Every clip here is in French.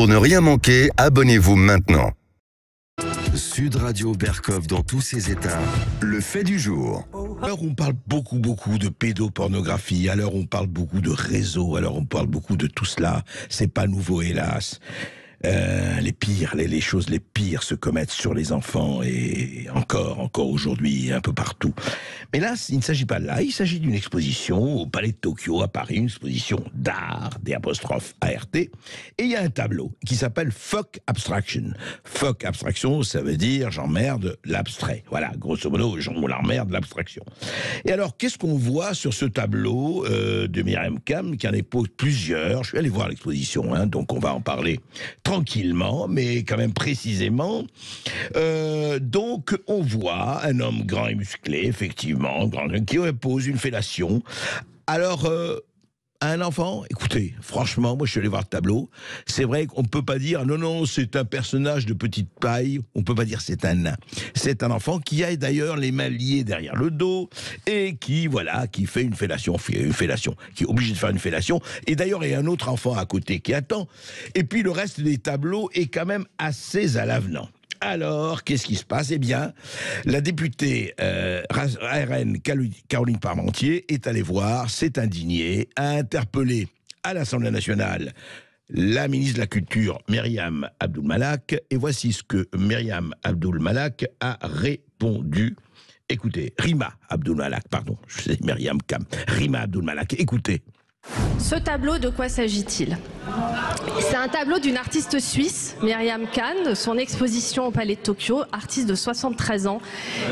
Pour ne rien manquer, abonnez-vous maintenant. Sud Radio Berkov dans tous ses états, le fait du jour. Alors on parle beaucoup de pédopornographie, alors on parle beaucoup de réseaux, alors on parle beaucoup de tout cela. C'est pas nouveau, hélas. Les choses les pires se commettent sur les enfants et encore aujourd'hui, un peu partout. Mais là, il ne s'agit pas de là, il s'agit d'une exposition au Palais de Tokyo à Paris, une exposition d'art, d'ART, et il y a un tableau qui s'appelle Fuck Abstraction. Fuck Abstraction, ça veut dire j'emmerde l'abstrait. Voilà, grosso modo, j'emmerde l'abstraction. Et alors, qu'est-ce qu'on voit sur ce tableau de Myriam Kam, qui en expose plusieurs? Je suis allé voir l'exposition, donc on va en parler tranquillement, mais quand même précisément. Donc, on voit un homme grand et musclé, effectivement, qui pose une fellation. Alors, à un enfant, écoutez, franchement, moi je suis allé voir le tableau, c'est vrai qu'on ne peut pas dire, non, c'est un personnage de petite taille, on ne peut pas dire c'est un nain. C'est un enfant qui a d'ailleurs les mains liées derrière le dos, et qui fait une fellation, qui est obligé de faire une fellation, et d'ailleurs il y a un autre enfant à côté qui attend, et puis le reste des tableaux est quand même assez à l'avenant. Alors, qu'est-ce qui se passe? Eh bien, la députée RN Caroline Parmentier est allée voir, s'est indignée, a interpellé à l'Assemblée nationale la ministre de la Culture, Myriam Abdul-Malak, et voici ce que Myriam Abdul-Malak a répondu. Écoutez, Rima Abdul-Malak, pardon, je sais Myriam Kam, Rima Abdul-Malak, écoutez. Ce tableau, de quoi s'agit-il? C'est un tableau d'une artiste suisse, Myriam Kam, de son exposition au Palais de Tokyo, artiste de 73 ans,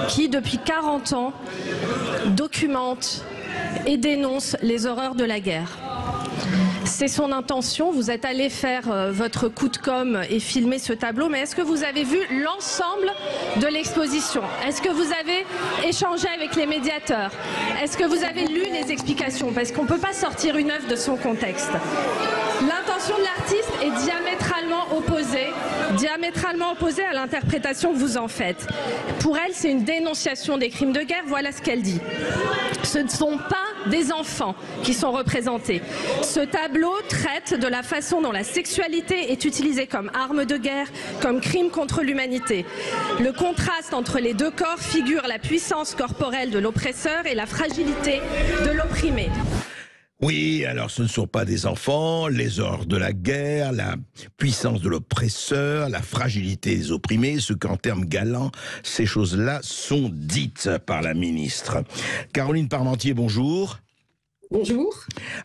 qui depuis 40 ans documente et dénonce les horreurs de la guerre. C'est son intention, vous êtes allé faire votre coup de com' et filmer ce tableau, mais est-ce que vous avez vu l'ensemble de l'exposition? Est-ce que vous avez échangé avec les médiateurs? Est-ce que vous avez lu les explications? Parce qu'on ne peut pas sortir une œuvre de son contexte. L'intention de l'artiste est diamétralement opposée à l'interprétation que vous en faites. Pour elle, c'est une dénonciation des crimes de guerre, voilà ce qu'elle dit. Ce ne sont pas des enfants qui sont représentés. Ce tableau traite de la façon dont la sexualité est utilisée comme arme de guerre, comme crime contre l'humanité. Le contraste entre les deux corps figure la puissance corporelle de l'oppresseur et la fragilité de l'opprimé. Oui, alors ce ne sont pas des enfants, les horreurs de la guerre, la puissance de l'oppresseur, la fragilité des opprimés, ce qu'en termes galants, ces choses-là sont dites par la ministre. Caroline Parmentier, bonjour. Bonjour.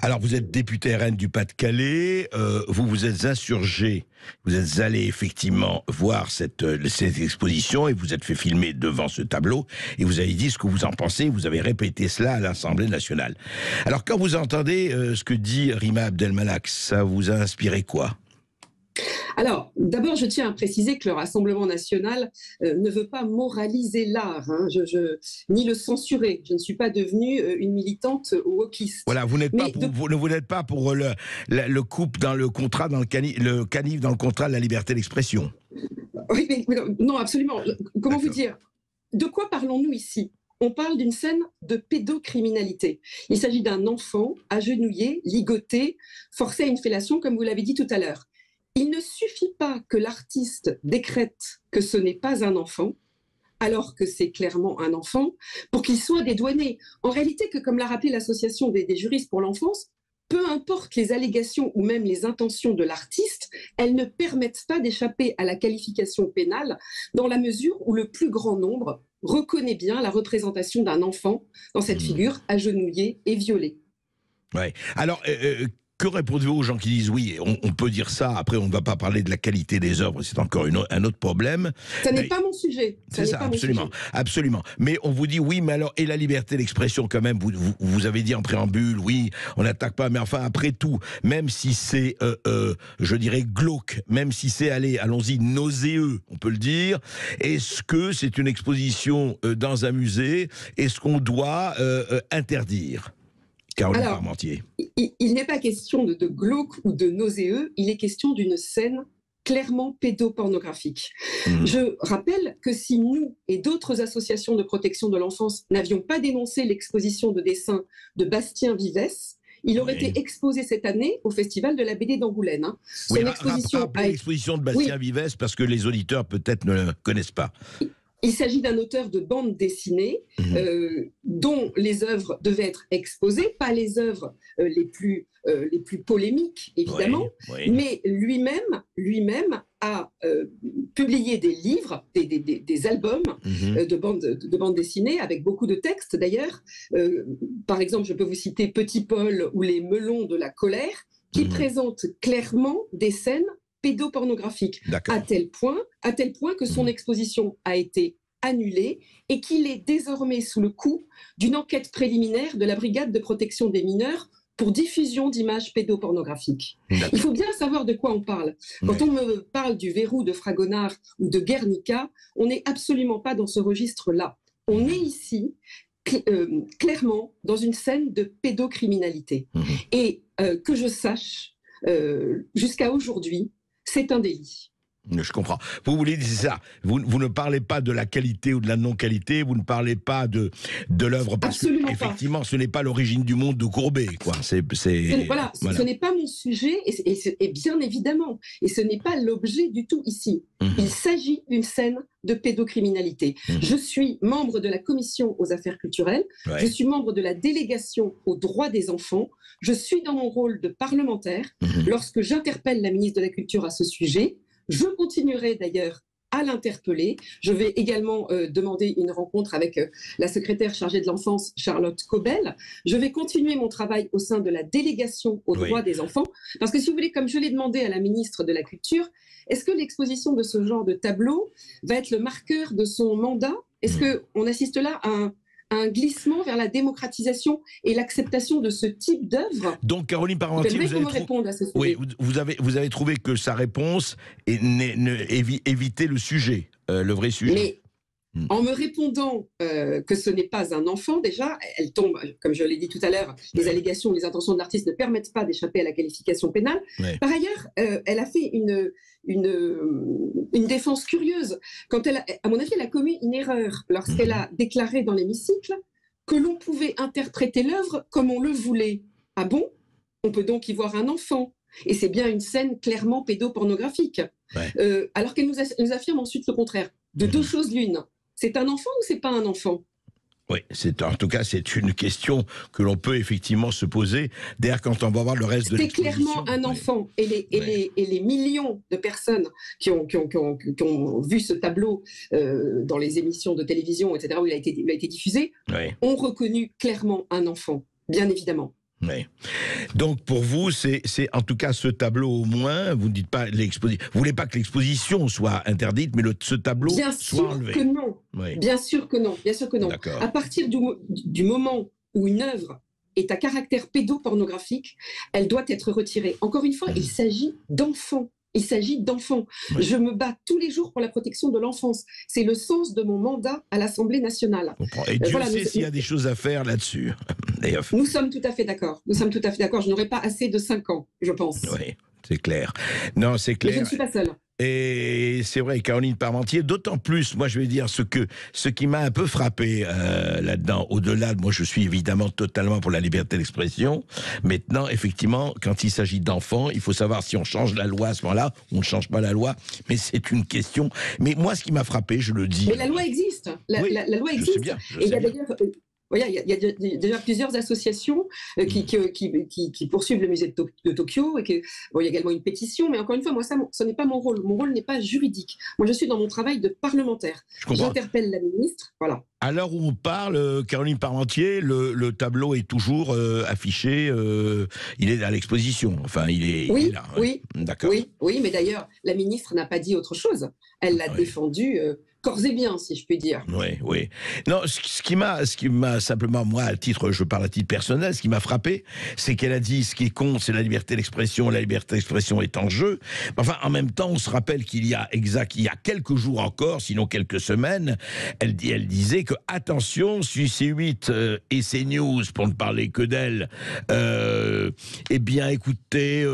Alors, vous êtes députée RN du Pas-de-Calais, vous vous êtes insurgé, vous êtes allé effectivement voir cette exposition et vous êtes fait filmer devant ce tableau et vous avez dit ce que vous en pensez, vous avez répété cela à l'Assemblée nationale. Alors, quand vous entendez ce que dit Rima Abdel-Malak, ça vous a inspiré quoi ? Alors, d'abord, je tiens à préciser que le Rassemblement national ne veut pas moraliser l'art, ni le censurer. Je ne suis pas devenue une militante wokiste. Voilà, vous n'êtes pas pour le coupe dans le contrat, dans le canif dans le contrat de la liberté d'expression. Oui, mais non, absolument. Comment vous dire? De quoi parlons-nous ici? On parle d'une scène de pédocriminalité. Il s'agit d'un enfant agenouillé, ligoté, forcé à une fellation, comme vous l'avez dit tout à l'heure. Il ne suffit pas que l'artiste décrète que ce n'est pas un enfant, alors que c'est clairement un enfant, pour qu'il soit dédouané. En réalité, comme l'a rappelé l'Association des juristes pour l'enfance, peu importe les allégations ou même les intentions de l'artiste, elles ne permettent pas d'échapper à la qualification pénale dans la mesure où le plus grand nombre reconnaît bien la représentation d'un enfant dans cette figure agenouillée et violée. Ouais. Alors, que répondez-vous aux gens qui disent oui, on peut dire ça, après on ne va pas parler de la qualité des œuvres, c'est encore un autre problème. Ça n'est pas mon sujet. C'est ça, absolument. Mais on vous dit oui, mais alors, et la liberté d'expression quand même, vous avez dit en préambule, oui, on n'attaque pas, mais enfin après tout, même si c'est, je dirais glauque, même si c'est, allons-y, nauséeux, on peut le dire, est-ce que c'est une exposition dans un musée, est-ce qu'on doit interdire ? Caroline Parmentier. Il n'est pas question de glauque ou de nauséeux, il est question d'une scène clairement pédopornographique. Je rappelle que si nous et d'autres associations de protection de l'enfance n'avions pas dénoncé l'exposition de dessins de Bastien Vivès, Il aurait été exposé cette année au Festival de la BD d'Angoulême. Hein. Oui, rappelez l'exposition de Bastien Vives, parce que les auditeurs peut-être ne le connaissent pas. Il s'agit d'un auteur de bande dessinée dont les œuvres devaient être exposées, pas les œuvres les plus polémiques, évidemment, mais lui-même a publié des livres, des albums de bande dessinée, avec beaucoup de textes d'ailleurs. Par exemple, je peux vous citer Petit Paul ou Les Melons de la colère, qui présentent clairement des scènes pédopornographique, à tel point que son exposition a été annulée et qu'il est désormais sous le coup d'une enquête préliminaire de la Brigade de protection des mineurs pour diffusion d'images pédopornographiques. Il faut bien savoir de quoi on parle. Quand on me parle du verrou de Fragonard ou de Guernica, on n'est absolument pas dans ce registre-là. On est ici clairement dans une scène de pédocriminalité. Et que je sache, jusqu'à aujourd'hui, c'est un délit. Je comprends. Vous voulez dire ça. Vous ne parlez pas de la qualité ou de la non-qualité, vous ne parlez pas de l'œuvre, parce que, effectivement, ce n'est pas l'origine du monde de Courbet, quoi. Voilà, ce n'est pas mon sujet, et bien évidemment, et ce n'est pas l'objet du tout ici. Il s'agit d'une scène de pédocriminalité. Je suis membre de la commission aux affaires culturelles, je suis membre de la délégation aux droits des enfants, je suis dans mon rôle de parlementaire. Lorsque j'interpelle la ministre de la Culture à ce sujet, je continuerai d'ailleurs à l'interpeller. Je vais également demander une rencontre avec la secrétaire chargée de l'enfance, Charlotte Cobel. Je vais continuer mon travail au sein de la délégation aux droits des enfants. Parce que si vous voulez, comme je l'ai demandé à la ministre de la Culture, est-ce que l'exposition de ce genre de tableau va être le marqueur de son mandat? Est-ce qu'on assiste là à un glissement vers la démocratisation et l'acceptation de ce type d'œuvre? Donc, Caroline Parmentier, vous avez trouvé que sa réponse évitait le sujet, le vrai sujet. Mais en me répondant que ce n'est pas un enfant, déjà, elle tombe, comme je l'ai dit tout à l'heure, les allégations, les intentions de l'artiste ne permettent pas d'échapper à la qualification pénale. Par ailleurs, elle a fait une défense curieuse. Quand à mon avis, elle a commis une erreur lorsqu'elle a déclaré dans l'hémicycle que l'on pouvait interpréter l'œuvre comme on le voulait. Ah bon? On peut donc y voir un enfant. Et c'est bien une scène clairement pédopornographique. Alors qu'elle nous affirme ensuite le contraire. De deux choses l'une. C'est un enfant ou c'est pas un enfant? Oui, en tout cas, c'est une question que l'on peut effectivement se poser. D'ailleurs, quand on va voir le reste de l'exposition... C'est clairement un enfant. Et les millions de personnes qui ont vu ce tableau dans les émissions de télévision, etc., où il a été diffusé, ont reconnu clairement un enfant, bien évidemment. Oui. Donc pour vous, c'est en tout cas ce tableau au moins. Vous ne dites pas l'exposition. Vous voulez pas que l'exposition soit interdite, mais ce tableau soit enlevé. Bien sûr que non. Bien sûr que non. Bien sûr que non. À partir du moment où une œuvre est à caractère pédopornographique, elle doit être retirée. Encore une fois, il s'agit d'enfants. Il s'agit d'enfants. Je me bats tous les jours pour la protection de l'enfance. C'est le sens de mon mandat à l'Assemblée nationale. Et Dieu sait s'il y a des choses à faire là-dessus. Nous sommes tout à fait d'accord. Nous sommes tout à fait d'accord. Je n'aurai pas assez de 5 ans, je pense. Oui, c'est clair. Non, c'est clair. Mais je ne suis pas seule. Et c'est vrai, Caroline Parmentier, d'autant plus, moi je vais dire, ce qui m'a un peu frappé là-dedans, au-delà, moi je suis évidemment totalement pour la liberté d'expression. Maintenant, effectivement, quand il s'agit d'enfants, il faut savoir si on change la loi à ce moment-là, on ne change pas la loi, mais c'est une question. Mais moi, ce qui m'a frappé, je le dis... Mais la loi existe. La loi existe. Je sais bien, et il y a d'ailleurs... Il y a déjà plusieurs associations qui poursuivent le musée de Tokyo. Il y a également une pétition, mais encore une fois, moi, ce n'est pas mon rôle. Mon rôle n'est pas juridique. Moi, je suis dans mon travail de parlementaire. J'interpelle la ministre, voilà. À l'heure où on parle, Caroline Parmentier, le tableau est toujours affiché, il est à l'exposition, enfin il est là. Oui, d'accord. Oui, mais d'ailleurs, la ministre n'a pas dit autre chose. Elle l'a défendu corps et bien, si je puis dire. Oui. Non, ce qui m'a simplement, moi, je parle à titre personnel, ce qui m'a frappé, c'est qu'elle a dit ce qui compte, c'est la liberté d'expression, la liberté d'expression est en jeu. Enfin, en même temps, on se rappelle qu'il y a quelques jours encore, sinon quelques semaines, elle disait que, attention, si C8 et CNews, pour ne parler que d'elle, eh bien, écoutez,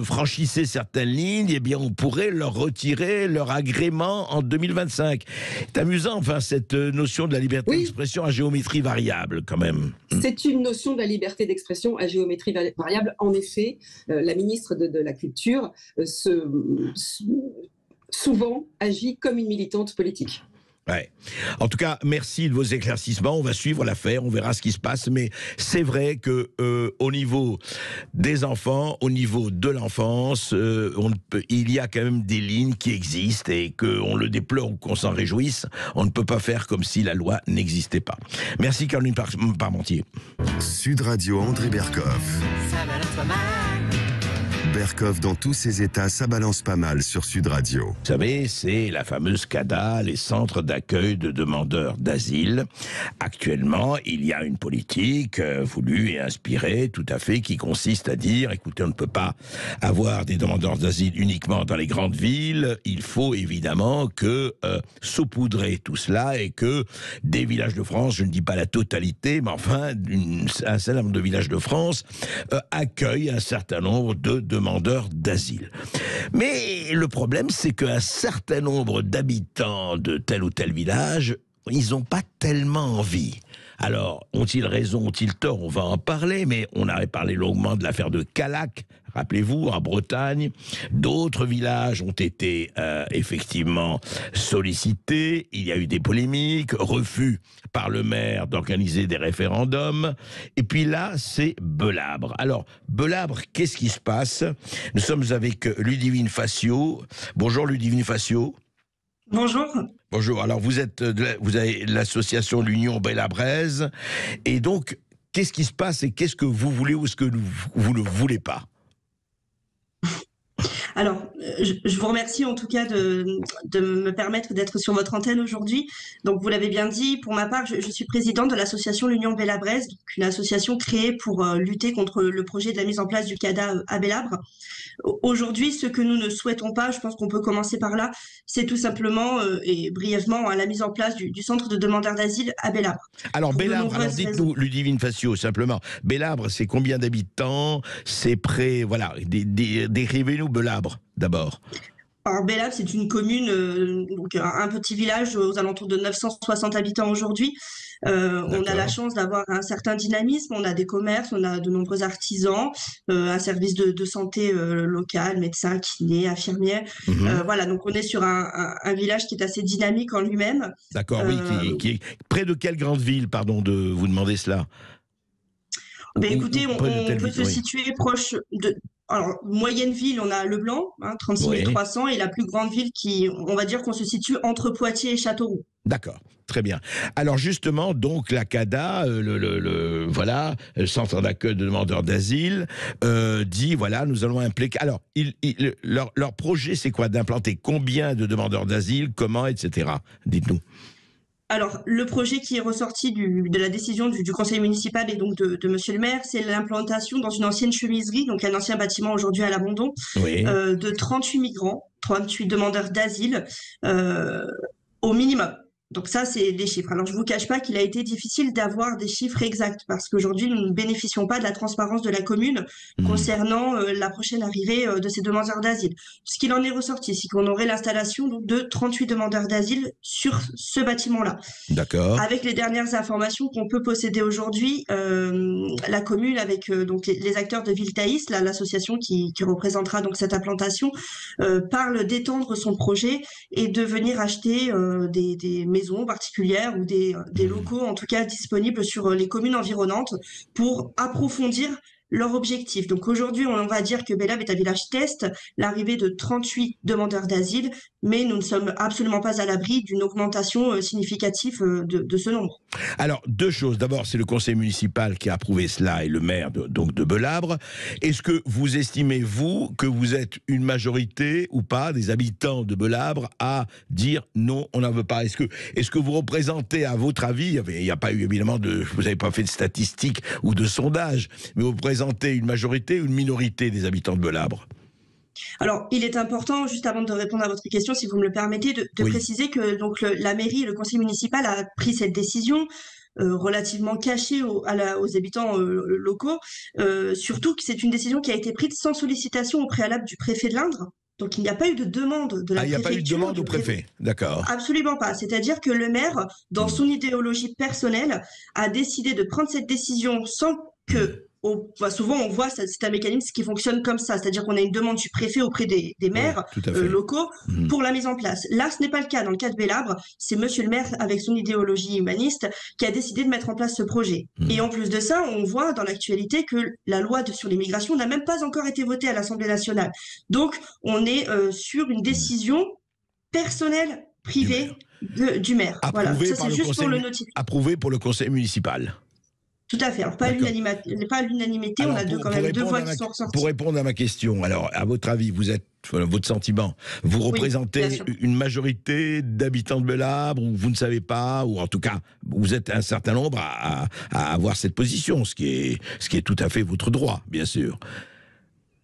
franchissez certaines lignes, eh bien, on pourrait leur retirer leur agrément en 2025. C'est amusant, enfin, cette notion de la liberté d'expression à géométrie variable, quand même. C'est une notion de la liberté d'expression à géométrie variable. En effet, la ministre de la Culture souvent agit comme une militante politique. Ouais. En tout cas, merci de vos éclaircissements. On va suivre l'affaire, on verra ce qui se passe. Mais c'est vrai que au niveau des enfants, au niveau de l'enfance, il y a quand même des lignes qui existent et qu'on le déplore ou qu'on s'en réjouisse. On ne peut pas faire comme si la loi n'existait pas. Merci Caroline Parmentier. Sud Radio André Berkoff. Berkoff dans tous ses états, ça balance pas mal sur Sud Radio. Vous savez, c'est la fameuse CADA, les centres d'accueil de demandeurs d'asile. Actuellement, il y a une politique voulue et inspirée, tout à fait, qui consiste à dire, écoutez, on ne peut pas avoir des demandeurs d'asile uniquement dans les grandes villes. Il faut évidemment que saupoudrer tout cela et que des villages de France, je ne dis pas la totalité, mais enfin, un certain nombre de villages de France accueillent un certain nombre de demandeurs d'asile. Mais le problème, c'est qu'un certain nombre d'habitants de tel ou tel village, ils n'ont pas tellement envie. Alors, ont-ils raison, ont-ils tort? On va en parler, mais on avait parlé longuement de l'affaire de Callac, rappelez-vous, en Bretagne. D'autres villages ont été effectivement sollicités. Il y a eu des polémiques, refus par le maire d'organiser des référendums. Et puis là, c'est Belabre. Alors, Belabre, qu'est-ce qui se passe? Nous sommes avec Ludivine Facio. Bonjour Ludivine Facio. Bonjour. Bonjour. Alors, vous avez l'association L'Union Belabraise. Et donc, qu'est-ce qui se passe et qu'est-ce que vous voulez ou ce que vous ne voulez pas? Alors, je vous remercie en tout cas de me permettre d'être sur votre antenne aujourd'hui. Donc, vous l'avez bien dit, pour ma part, je suis présidente de l'association L'Union Belabraise, une association créée pour lutter contre le projet de la mise en place du CADA à Belabre. Aujourd'hui, ce que nous ne souhaitons pas, je pense qu'on peut commencer par là, c'est tout simplement et brièvement la mise en place du centre de demandeurs d'asile à Belabre. Alors, Belabre, alors dites-nous, Ludivine Facio, simplement, Belabre, c'est combien d'habitants? C'est près, voilà, décrivez-nous Belabre, d'abord. Alors, Belabre, c'est une commune, donc un petit village aux alentours de 960 habitants aujourd'hui. On a la chance d'avoir un certain dynamisme, on a des commerces, on a de nombreux artisans, un service de santé local, médecins, kinés, infirmières. Voilà, donc on est sur un village qui est assez dynamique en lui-même. D'accord, oui, qui est près de quelle grande ville, pardon de vous demander cela? Écoutez, on peut se situer proche de... Alors, moyenne ville, on a Leblanc, 36 300, et la plus grande ville on va dire qu'on se situe entre Poitiers et Châteauroux. D'accord, très bien. Alors justement, donc la CADA, voilà, le centre d'accueil de demandeurs d'asile, dit voilà, nous allons impliquer. Alors, leur projet, c'est quoi? D'implanter combien de demandeurs d'asile, comment, etc. Dites-nous. Alors, le projet qui est ressorti de la décision du conseil municipal et donc de monsieur le maire, c'est l'implantation dans une ancienne chemiserie, donc un ancien bâtiment aujourd'hui à l'abandon, de 38 migrants, 38 demandeurs d'asile au minimum. Donc ça, c'est les chiffres. Alors, je vous cache pas qu'il a été difficile d'avoir des chiffres exacts parce qu'aujourd'hui, nous ne bénéficions pas de la transparence de la commune concernant la prochaine arrivée de ces demandeurs d'asile. Ce qu'il en est ressorti, c'est qu'on aurait l'installation de 38 demandeurs d'asile sur ce bâtiment-là. D'accord. Avec les dernières informations qu'on peut posséder aujourd'hui, la commune, avec donc les acteurs de Viltaïs, l'association qui représentera donc cette implantation, parle d'étendre son projet et de venir acheter des maisons particulières ou des locaux en tout cas disponibles sur les communes environnantes pour approfondir leur objectif. Donc aujourd'hui, on va dire que Belabre est un village test, l'arrivée de 38 demandeurs d'asile, mais nous ne sommes absolument pas à l'abri d'une augmentation significative de ce nombre. Alors, deux choses. D'abord, c'est le conseil municipal qui a approuvé cela et le maire de Belabre. Est-ce que vous estimez, vous, que vous êtes une majorité ou pas des habitants de Belabre à dire non, on n'en veut pas? Est-ce que vous représentez, à votre avis, il n'y a pas eu évidemment vous n'avez pas fait de statistiques ou de sondages, mais vous représentez une majorité ou une minorité des habitants de Belabre? Alors, il est important, juste avant de répondre à votre question, si vous me le permettez, de préciser que donc la mairie et le conseil municipal a pris cette décision relativement cachée aux habitants locaux, surtout que c'est une décision qui a été prise sans sollicitation au préalable du préfet de l'Indre. Donc il n'y a pas eu de demande de la préfecture. Il n'y a pas eu de demande au préfet, d'accord. Absolument pas. C'est-à-dire que le maire, dans son idéologie personnelle, a décidé de prendre cette décision sans que... souvent, on voit, c'est un mécanisme qui fonctionne comme ça, c'est-à-dire qu'on a une demande du préfet auprès des maires locaux pour la mise en place. Là, ce n'est pas le cas. Dans le cas de Belabre, c'est monsieur le maire, avec son idéologie humaniste, qui a décidé de mettre en place ce projet. Et en plus de ça, on voit dans l'actualité que la loi sur l'immigration n'a même pas encore été votée à l'Assemblée nationale. Donc, on est sur une décision personnelle, privée du maire. Approuvé voilà, ça c'est juste pour le notifier. Approuvé pour le conseil municipal. Tout à fait. Alors, pas à l'unanimité, on a quand même deux voix qui sont ressorties. Pour répondre à ma question, alors, à votre avis, votre sentiment, vous représentez une majorité d'habitants de Belabre, ou vous ne savez pas, ou en tout cas, vous êtes un certain nombre à avoir cette position, ce qui est tout à fait votre droit, bien sûr.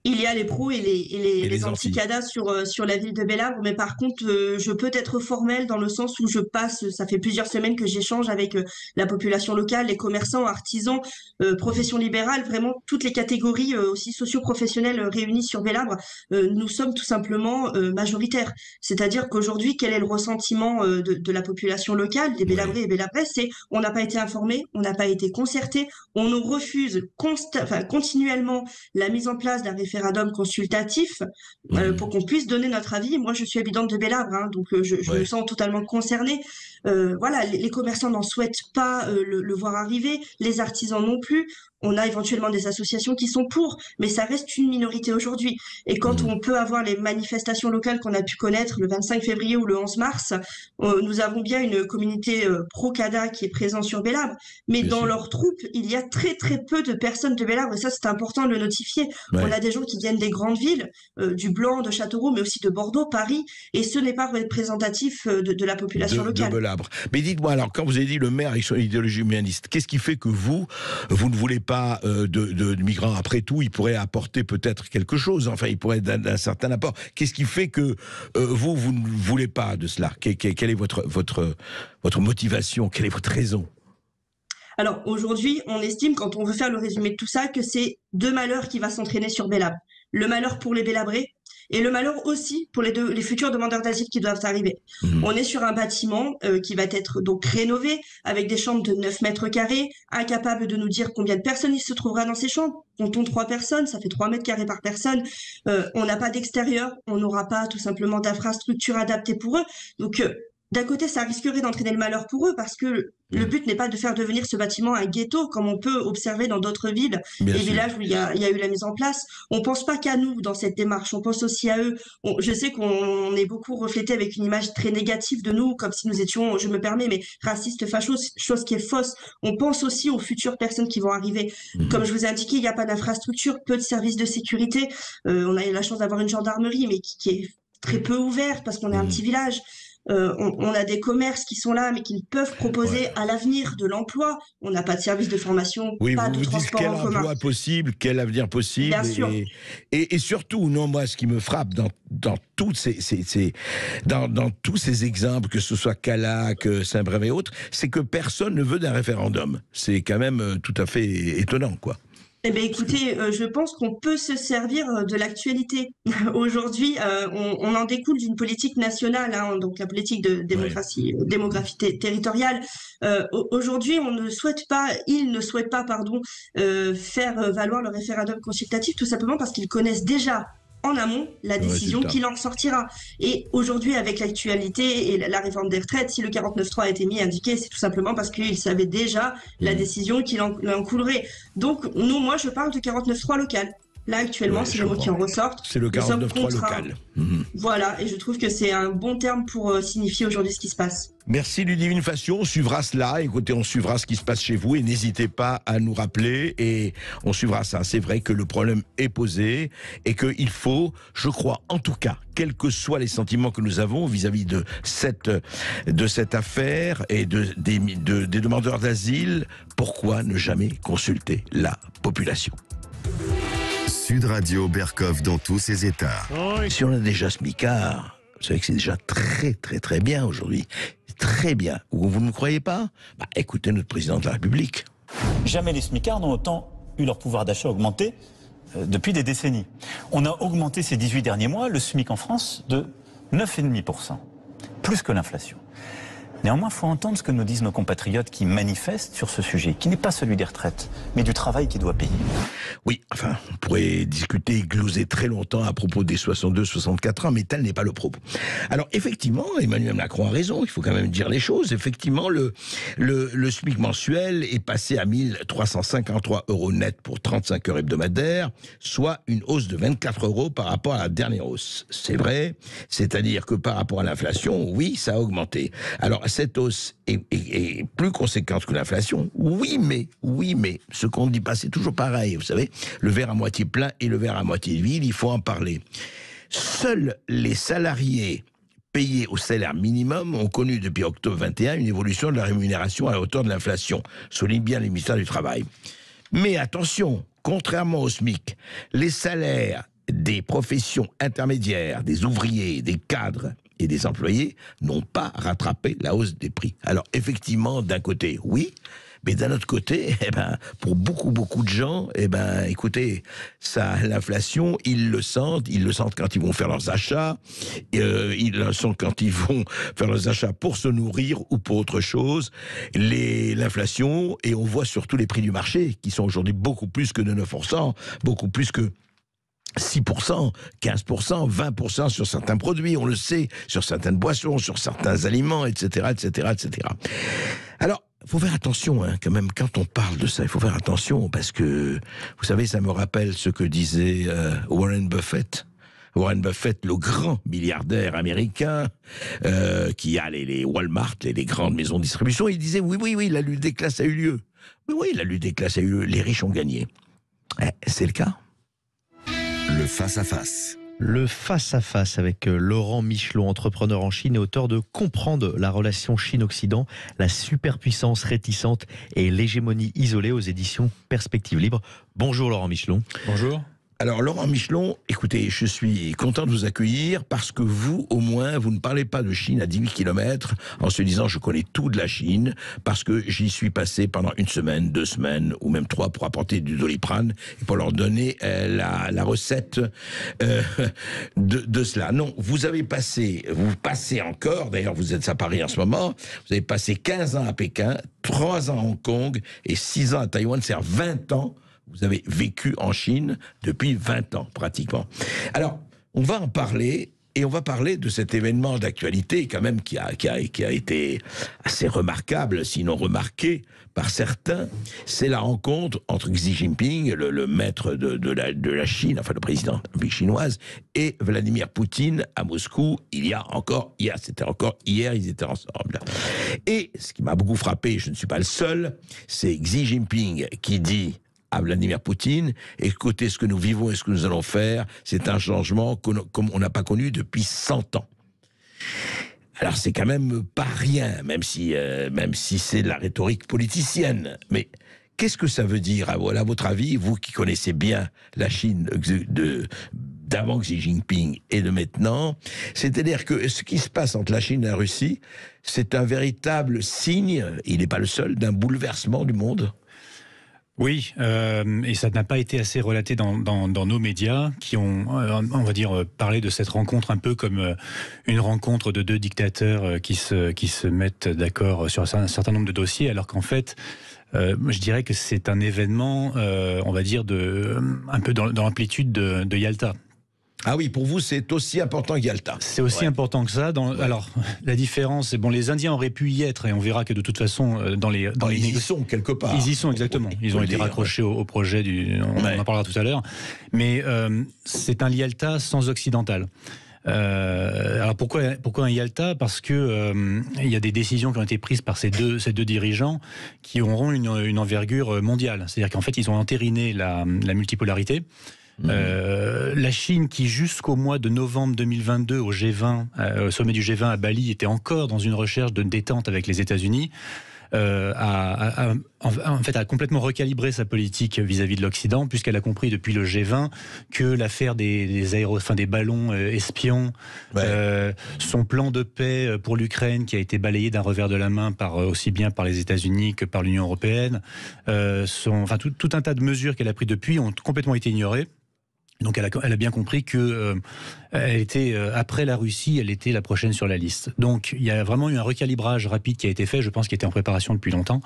Il y a les pros et les anti-CADA sur la ville de Belabre, mais par contre, je peux être formelle dans le sens où ça fait plusieurs semaines que j'échange avec la population locale, les commerçants, artisans, professions libérales, vraiment toutes les catégories aussi socio-professionnelles réunies sur Belabre. Nous sommes tout simplement majoritaires. C'est-à-dire qu'aujourd'hui, quel est le ressentiment de la population locale, des Belabrais et Belabrais, c'est on n'a pas été informés, on n'a pas été concertés, on nous refuse continuellement la mise en place d'un référendum consultatif pour qu'on puisse donner notre avis. Moi, je suis habitante de Belabre, donc je me sens totalement concernée. Voilà, les commerçants n'en souhaitent pas le voir arriver, les artisans non plus. On a éventuellement des associations qui sont pour, mais ça reste une minorité aujourd'hui. Et quand on peut avoir les manifestations locales qu'on a pu connaître le 25 février ou le 11 mars, nous avons bien une communauté pro-CADA qui est présente sur Belabre, mais dans leurs troupes, il y a très très peu de personnes de Belabre, et ça c'est important de le notifier. On a des gens qui viennent des grandes villes, du Blanc, de Châteauroux, mais aussi de Bordeaux, Paris, et ce n'est pas représentatif de la population locale. De Belabre. Mais dites-moi alors, quand vous avez dit le maire avec son idéologie humaniste, qu'est-ce qui fait que vous ne voulez pas de migrants? Après tout, il pourrait apporter peut-être quelque chose, enfin il pourrait d'un certain apport. Qu'est-ce qui fait que vous ne voulez pas de cela? Quelle est votre motivation? Quelle est votre raison? Alors aujourd'hui, on estime, quand on veut faire le résumé de tout ça, que c'est deux malheurs qui vont s'entraîner sur Belabre. Le malheur pour les Bélabrais et le malheur aussi pour les futurs demandeurs d'asile qui doivent arriver. On est sur un bâtiment qui va être donc rénové avec des chambres de 9 mètres carrés, incapable de nous dire combien de personnes il se trouvera dans ces chambres. Comptons 3 personnes, ça fait 3 mètres carrés par personne. On n'a pas d'extérieur, on n'aura pas tout simplement d'infrastructure adaptée pour eux. Donc d'un côté, ça risquerait d'entraîner le malheur pour eux parce que le but n'est pas de faire devenir ce bâtiment un ghetto comme on peut observer dans d'autres villes et villages où il y a eu la mise en place. On pense pas qu'à nous dans cette démarche, on pense aussi à eux. Je sais qu'on est beaucoup reflété avec une image très négative de nous, comme si nous étions, je me permets, mais racistes, fachos, chose qui est fausse. On pense aussi aux futures personnes qui vont arriver. Comme je vous ai indiqué, il n'y a pas d'infrastructure, peu de services de sécurité. On a eu la chance d'avoir une gendarmerie, mais qui est très peu ouverte parce qu'on est un petit village. On a des commerces qui sont là, mais qui ne peuvent proposer à l'avenir de l'emploi. On n'a pas de service de formation, pas de transport en commun. Quel emploi possible, quel avenir possible. Bien sûr. Et surtout, non, moi, ce qui me frappe dans tous ces exemples, que ce soit Calac, Saint-Brévin et autres, c'est que personne ne veut d'un référendum. C'est quand même tout à fait étonnant, quoi. Eh bien, écoutez, je pense qu'on peut se servir de l'actualité. Aujourd'hui, on en découle d'une politique nationale, donc la politique de démographie territoriale. Aujourd'hui, il ne souhaite pas, faire valoir le référendum consultatif, tout simplement parce qu'ils connaissent déjà en amont la décision qui en sortira. Et aujourd'hui, avec l'actualité et la réforme des retraites, si le 49.3 a été indiqué, c'est tout simplement parce qu'ils savaient déjà la décision qui en coulerait. Donc, moi, je parle de 49.3 local. Là, actuellement, c'est le mot qui en ressortent. C'est le 49.3 local. Voilà, et je trouve que c'est un bon terme pour signifier aujourd'hui ce qui se passe. Merci Ludivine Fassion, on suivra cela, écoutez, on suivra ce qui se passe chez vous et n'hésitez pas à nous rappeler et on suivra ça. C'est vrai que le problème est posé et qu'il faut, je crois en tout cas, quels que soient les sentiments que nous avons vis-à-vis de cette affaire et des demandeurs d'asile, pourquoi ne jamais consulter la population ? Sud Radio Berkov dans tous ses états. Si on a déjà smicard, vous savez que c'est déjà très très très bien aujourd'hui. Très bien. Vous ne croyez pas ? Écoutez notre président de la République. Jamais les smicards n'ont autant eu leur pouvoir d'achat augmenté depuis des décennies. On a augmenté ces 18 derniers mois le SMIC en France de 9,5%, plus que l'inflation. Néanmoins, il faut entendre ce que nous disent nos compatriotes qui manifestent sur ce sujet, qui n'est pas celui des retraites, mais du travail qui doit payer. Oui, enfin, on pourrait discuter, gloser très longtemps à propos des 62-64 ans, mais tel n'est pas le propos. Alors, effectivement, Emmanuel Macron a raison, il faut quand même dire les choses. Effectivement, le SMIC mensuel est passé à 1 353 € net pour 35 heures hebdomadaires, soit une hausse de 24 € par rapport à la dernière hausse. C'est vrai, c'est-à-dire que par rapport à l'inflation, oui, ça a augmenté. Alors, cette hausse est plus conséquente que l'inflation. Oui, mais, ce qu'on ne dit pas, c'est toujours pareil. Vous savez, le verre à moitié plein et le verre à moitié vide, il faut en parler. Seuls les salariés payés au salaire minimum ont connu depuis octobre 21 une évolution de la rémunération à la hauteur de l'inflation, souligne bien le ministère du Travail. Mais attention, contrairement au SMIC, les salaires des professions intermédiaires, des ouvriers, des cadres et des employés n'ont pas rattrapé la hausse des prix. Alors effectivement, d'un côté, oui, mais d'un autre côté, pour beaucoup de gens, écoutez, ça, l'inflation, ils le sentent quand ils vont faire leurs achats, ils le sentent quand ils vont faire leurs achats pour se nourrir ou pour autre chose. L'inflation, et on voit surtout les prix du marché, qui sont aujourd'hui beaucoup plus que de 9%, beaucoup plus que 6%, 15%, 20% sur certains produits, on le sait, sur certaines boissons, sur certains aliments, etc., etc., etc. Alors, il faut faire attention, quand même, quand on parle de ça, il faut faire attention, parce que, vous savez, ça me rappelle ce que disait Warren Buffett. Warren Buffett, le grand milliardaire américain, qui a les Walmart, les grandes maisons de distribution, il disait, oui, la lutte des classes a eu lieu. Oui, la lutte des classes a eu lieu, les riches ont gagné. C'est le cas. Le face-à-face. Le face-à-face avec Laurent Michelon, entrepreneur en Chine et auteur de Comprendre la relation Chine-Occident, la superpuissance réticente et l'hégémonie isolée aux éditions Perspective Libre. Bonjour Laurent Michelon. Bonjour. Alors Laurent Michelon, écoutez, je suis content de vous accueillir parce que vous, au moins, vous ne parlez pas de Chine à 10 000 km en se disant je connais tout de la Chine parce que j'y suis passé pendant 1 semaine, 2 semaines ou même 3 pour apporter du Doliprane et pour leur donner la recette de cela. Non, vous passez encore, d'ailleurs vous êtes à Paris en ce moment, vous avez passé 15 ans à Pékin, 3 ans à Hong Kong et 6 ans à Taïwan, c'est-à-dire 20 ans. Vous avez vécu en Chine depuis 20 ans, pratiquement. Alors, on va en parler, et on va parler de cet événement d'actualité, quand même, qui a été assez remarquable, sinon remarqué par certains. C'est la rencontre entre Xi Jinping, le maître de la Chine, enfin le président de la République chinoise, et Vladimir Poutine à Moscou, c'était encore hier, ils étaient ensemble. Et ce qui m'a beaucoup frappé, je ne suis pas le seul, c'est Xi Jinping qui dit à Vladimir Poutine, écoutez, ce que nous vivons et ce que nous allons faire, c'est un changement comme on n'a pas connu depuis 100 ans. Alors c'est quand même pas rien, même si c'est de la rhétorique politicienne. Mais qu'est-ce que ça veut dire, à votre avis, vous qui connaissez bien la Chine d'avant Xi Jinping et de maintenant? C'est-à-dire que ce qui se passe entre la Chine et la Russie, c'est un véritable signe, il n'est pas le seul, d'un bouleversement du monde. Oui, et ça n'a pas été assez relaté dans nos médias qui ont, on va dire, parlé de cette rencontre un peu comme une rencontre de 2 dictateurs qui se mettent d'accord sur un certain nombre de dossiers, alors qu'en fait, je dirais que c'est un événement, on va dire, un peu dans l'amplitude de Yalta. Ah oui, pour vous, c'est aussi important que Yalta. C'est aussi important que ça. Alors, la différence, c'est les Indiens auraient pu y être, et on verra que de toute façon, ils y sont quelque part. Ils y sont, exactement. Ils ont été raccrochés au projet on en parlera tout à l'heure. Mais c'est un Yalta sans occidental. Alors pourquoi un Yalta? Parce que il y a des décisions qui ont été prises par ces deux dirigeants qui auront une envergure mondiale. C'est-à-dire qu'en fait, ils ont entériné la multipolarité. La Chine, qui jusqu'au mois de novembre 2022 au G20, au sommet du G20 à Bali, était encore dans une recherche de détente avec les États-Unis, a complètement recalibré sa politique vis-à-vis de l'Occident, puisqu'elle a compris depuis le G20 que l'affaire des ballons espions, son plan de paix pour l'Ukraine qui a été balayé d'un revers de la main aussi bien par les États-Unis que par l'Union européenne, tout un tas de mesures qu'elle a prises depuis ont complètement été ignorées. Donc elle a bien compris que elle était, après la Russie, elle était la prochaine sur la liste. Donc il y a vraiment eu un recalibrage rapide qui a été fait, je pense qu'il était en préparation depuis longtemps.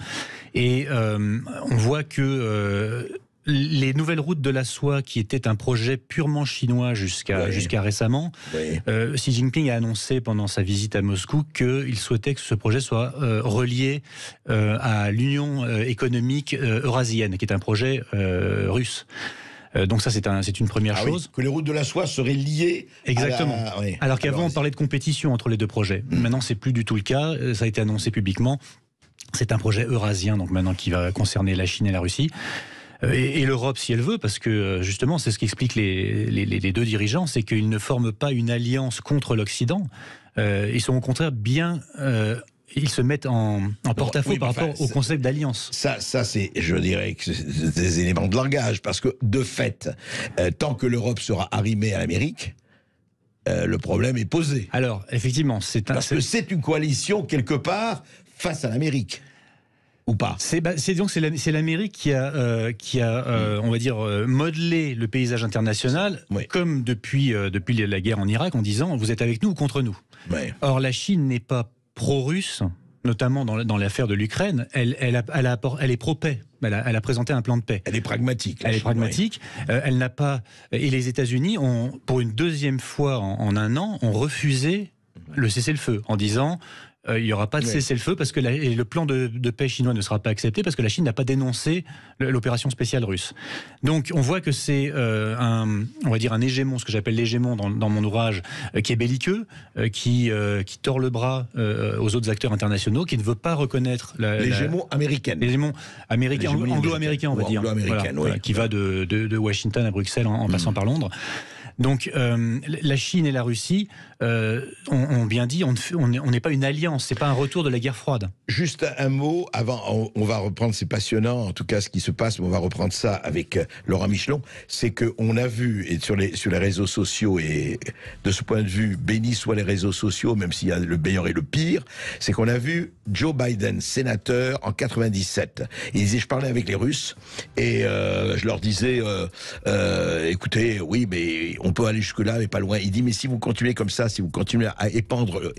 Et on voit que les nouvelles routes de la soie, qui étaient un projet purement chinois jusqu'à récemment, Xi Jinping a annoncé pendant sa visite à Moscou qu'il souhaitait que ce projet soit relié à l'Union économique eurasienne, qui est un projet russe. Donc ça, c'est une première chose. Oui, que les routes de la soie seraient liées. Exactement. Alors qu'avant, on parlait de compétition entre les deux projets. Maintenant, c'est plus du tout le cas. Ça a été annoncé publiquement. C'est un projet eurasien, donc maintenant qui va concerner la Chine et la Russie. Et l'Europe, si elle veut, parce que justement, c'est ce qu'expliquent les deux dirigeants, c'est qu'ils ne forment pas une alliance contre l'Occident. Ils sont au contraire bien... ils se mettent en porte-à-faux par rapport au concept d'alliance. Ça c'est, je dirais, que c'est des éléments de langage, parce que, de fait, tant que l'Europe sera arrimée à l'Amérique, le problème est posé. Alors, effectivement, parce que c'est une coalition, quelque part, face à l'Amérique. Ou pas. C'est l'Amérique qui a on va dire, modelé le paysage international, comme depuis la guerre en Irak, en disant vous êtes avec nous ou contre nous. Or, la Chine n'est pas pro-russe, notamment dans l'affaire de l'Ukraine. Elle est pro-paix. Elle a présenté un plan de paix. Elle est pragmatique. Elle est pragmatique. Elle n'a pas. Et les États-Unis ont, pour une deuxième fois en un an, ont refusé le cessez-le-feu en disant. Il n'y aura pas de cessez-le-feu parce que le plan de paix chinois ne sera pas accepté parce que la Chine n'a pas dénoncé l'opération spéciale russe. Donc on voit que c'est on va dire un hégémon, ce que j'appelle l'hégémon dans mon ouvrage, qui est belliqueux, qui tord le bras aux autres acteurs internationaux, qui ne veut pas reconnaître l'hégémon américaine. L'hégémon américain, anglo-américain, on va dire. Voilà, qui va de Washington à Bruxelles en passant par Londres. Donc la Chine et la Russie ont bien dit on n'est pas une alliance, c'est pas un retour de la guerre froide. Juste un mot avant, on va reprendre, c'est passionnant en tout cas ce qui se passe, mais on va reprendre ça avec Laurent Michelon. C'est qu'on a vu et sur les réseaux sociaux, et de ce point de vue, béni soient les réseaux sociaux, même s'il y a le meilleur et le pire, c'est qu'on a vu Joe Biden, sénateur en 97. Il disait, je parlais avec les Russes et je leur disais écoutez, oui, mais on peut aller jusque-là, mais pas loin. Il dit, mais si vous continuez comme ça, si vous continuez à expandre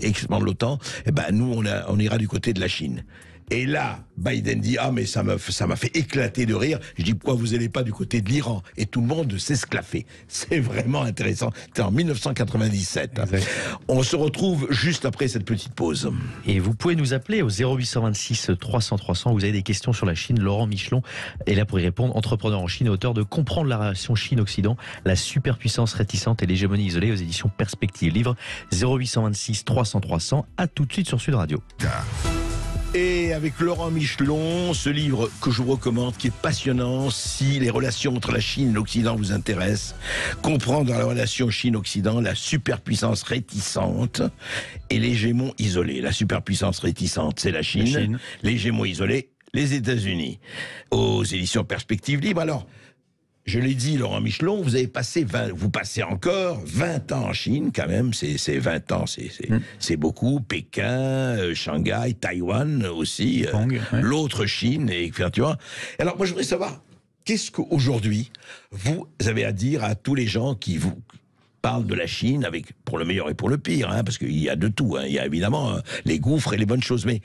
l'OTAN, eh ben nous, on ira du côté de la Chine. Et là, Biden dit, mais ça m'a fait éclater de rire. Je dis, pourquoi vous n'allez pas du côté de l'Iran? Et tout le monde s'esclaffait. C'est vraiment intéressant. C'était en 1997. Exact. On se retrouve juste après cette petite pause. Et vous pouvez nous appeler au 0826 300 300. Vous avez des questions sur la Chine. Laurent Michelon est là pour y répondre. Entrepreneur en Chine et auteur de Comprendre la relation Chine-Occident, la superpuissance réticente et l'hégémonie isolée aux éditions Perspective Livre. 0826 300 300. À tout de suite sur Sud Radio. Et avec Laurent Michelon, ce livre que je vous recommande, qui est passionnant, si les relations entre la Chine et l'Occident vous intéressent, comprendre la relation Chine-Occident, la superpuissance réticente et l'hégémon isolé. La superpuissance réticente, c'est la Chine. L'hégémon isolé, les États-Unis. Aux éditions Perspective Libre. Alors, je l'ai dit, Laurent Michelon, vous passez encore 20 ans en Chine, quand même, c'est 20 ans, c'est beaucoup. Pékin, Shanghai, Taïwan aussi, l'autre Chine, et tu vois. Alors, moi, je voudrais savoir, qu'est-ce qu'aujourd'hui, vous avez à dire à tous les gens qui vous parlent de la Chine, pour le meilleur et pour le pire, parce qu'il y a de tout, il y a évidemment les gouffres et les bonnes choses, mais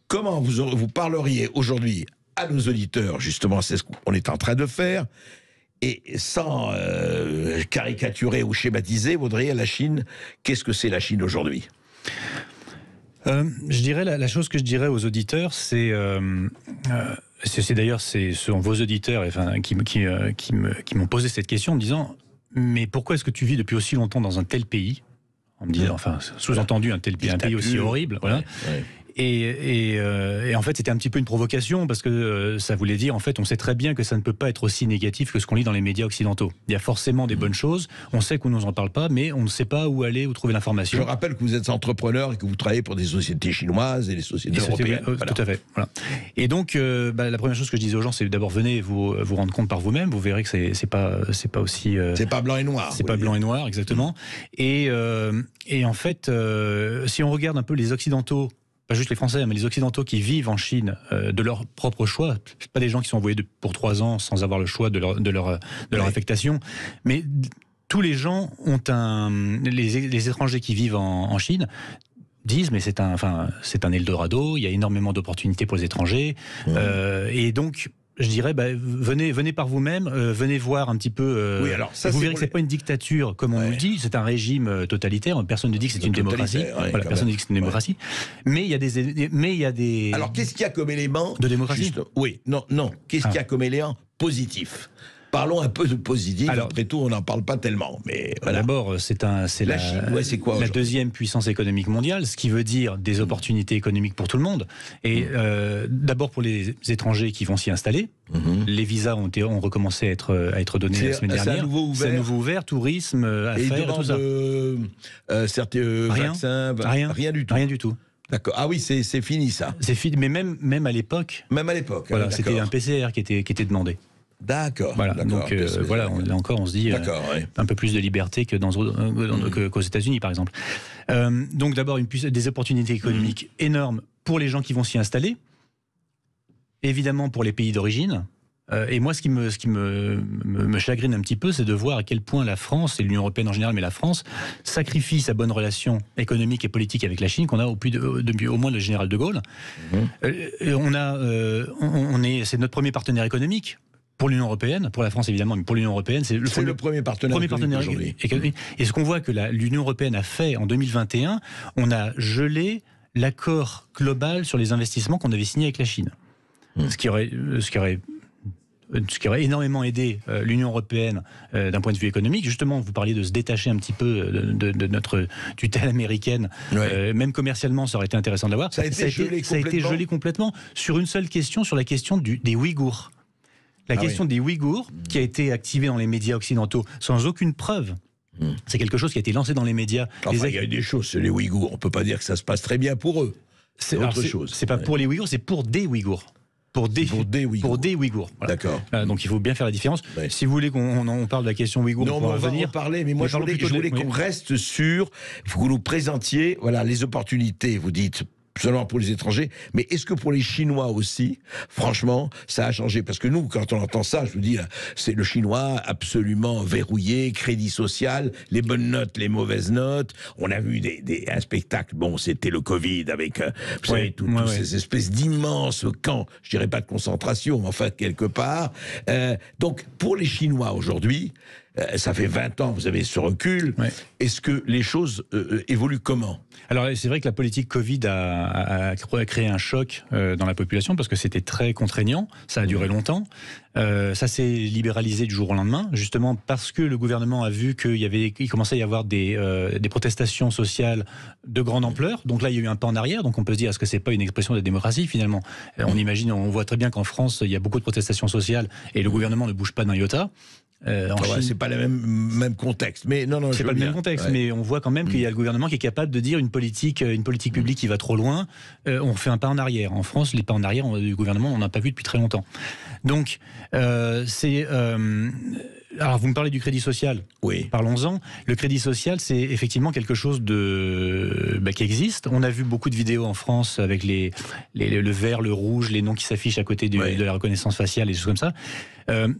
comment vous parleriez aujourd'hui à nos auditeurs, justement, c'est ce qu'on est en train de faire, et sans caricaturer ou schématiser, Vaudrey, la Chine, qu'est-ce que c'est la Chine aujourd'hui ? Je dirais, la chose que je dirais aux auditeurs, c'est d'ailleurs, ce sont vos auditeurs qui m'ont posé cette question en me disant, mais pourquoi est-ce que tu vis depuis aussi longtemps dans un tel pays ? En me disant, sous-entendu, un pays aussi horrible, voilà. Ouais. Et en fait, c'était un petit peu une provocation parce que ça voulait dire, en fait, on sait très bien que ça ne peut pas être aussi négatif que ce qu'on lit dans les médias occidentaux. Il y a forcément des bonnes choses, on sait qu'on ne nous en parle pas, mais on ne sait pas où aller, où trouver l'information. Je rappelle que vous êtes entrepreneur et que vous travaillez pour des sociétés chinoises et des sociétés européennes. Voilà. Tout à fait. Voilà. Et donc, la première chose que je disais aux gens, c'est d'abord venez vous rendre compte par vous-même. Vous verrez que c'est pas aussi. C'est pas blanc et noir. C'est pas blanc et noir, exactement. Et en fait, si on regarde un peu les Occidentaux pas juste les Français, mais les Occidentaux qui vivent en Chine de leur propre choix, c'est pas des gens qui sont envoyés pour 3 ans sans avoir le choix de leur affectation, mais tous les gens ont les étrangers qui vivent en Chine disent mais c'est un Eldorado, il y a énormément d'opportunités pour les étrangers, et donc je dirais, venez par vous-même, venez voir un petit peu. Oui, alors ça, vous verrez que c'est pas une dictature comme on nous dit, c'est un régime totalitaire. Personne ne dit que c'est une démocratie. Personne ne dit que c'est une démocratie. Mais il y a des. Alors qu'est-ce qu'il y a comme élément de démocratie? Oui, non. Qu'est-ce qu'il y a comme élément positif? Parlons un peu de positif. Alors, après tout, on n'en parle pas tellement. Mais voilà. D'abord, c'est la Chine, c'est quoi, la deuxième puissance économique mondiale, ce qui veut dire des opportunités économiques pour tout le monde. Et d'abord pour les étrangers qui vont s'y installer. Les visas ont recommencé à être donnés la semaine dernière. C'est à nouveau ouvert, tourisme, affaires, tout ça. Rien du tout. Rien du tout. D'accord. Ah oui, c'est fini ça. C'est fini, mais même à l'époque. Même à l'époque. Voilà, c'était un PCR qui était demandé. D'accord. Voilà. Donc là encore, on se dit un peu plus de liberté que qu'aux États-Unis, par exemple. Donc d'abord des opportunités économiques énormes pour les gens qui vont s'y installer, évidemment pour les pays d'origine. Et moi, ce qui me chagrine un petit peu, c'est de voir à quel point la France et l'Union européenne en général, mais la France sacrifie sa bonne relation économique et politique avec la Chine qu'on a depuis au moins le général de Gaulle. C'est notre premier partenaire économique. Pour l'Union européenne, pour la France évidemment, mais pour l'Union européenne, c'est le premier partenaire aujourd'hui. Et ce qu'on voit que l'Union européenne a fait en 2021, on a gelé l'accord global sur les investissements qu'on avait signé avec la Chine. Ce qui aurait énormément aidé l'Union européenne d'un point de vue économique. Justement, vous parliez de se détacher un petit peu de notre tutelle américaine. Même commercialement, ça aurait été intéressant de l'avoir. Ça a été gelé complètement sur une seule question, sur la question des Ouïghours. La question des Ouïghours, qui a été activée dans les médias occidentaux sans aucune preuve. C'est quelque chose qui a été lancé dans les médias. Enfin, il y a des choses sur les Ouïghours. On ne peut pas dire que ça se passe très bien pour eux. C'est autre chose. C'est pas pour les Ouïghours, c'est pour des Ouïghours. Pour des Ouïghours. Voilà. D'accord. Donc il faut bien faire la différence. Si vous voulez qu'on parle de la question Ouïghour, on va en parler, mais moi je voulais qu'on reste sur, il faut que vous nous présentiez les opportunités, vous dites, seulement pour les étrangers, mais est-ce que pour les Chinois aussi, franchement, ça a changé? Parce que nous, quand on entend ça, je vous dis, c'est le Chinois absolument verrouillé, crédit social, les bonnes notes, les mauvaises notes. On a vu un spectacle, c'était le Covid, avec, vous savez, tous ces espèces d'immenses camps, je dirais pas de concentration, mais enfin, quelque part. Donc, pour les Chinois aujourd'hui, ça fait 20 ans que vous avez ce recul. Est-ce que les choses évoluent comment? Alors c'est vrai que la politique Covid a créé un choc dans la population parce que c'était très contraignant, ça a duré longtemps. Ça s'est libéralisé du jour au lendemain, justement parce que le gouvernement a vu qu'il commençait à y avoir des protestations sociales de grande ampleur. Donc là, il y a eu un pas en arrière. Donc on peut se dire, est-ce que c'est pas une expression de la démocratie finalement? On voit très bien qu'en France, il y a beaucoup de protestations sociales et le gouvernement ne bouge pas d'un iota. Chine, c'est pas le même contexte, mais non, c'est pas le même contexte, mais on voit quand même qu'il y a le gouvernement qui est capable de dire une politique publique qui va trop loin. On fait un pas en arrière. En France, les pas en arrière du gouvernement, on n'en a pas vu depuis très longtemps. Donc, alors, vous me parlez du crédit social. Oui. Parlons-en. Le crédit social, c'est effectivement quelque chose qui existe. On a vu beaucoup de vidéos en France avec le vert, le rouge, les noms qui s'affichent à côté de la reconnaissance faciale et des choses comme ça.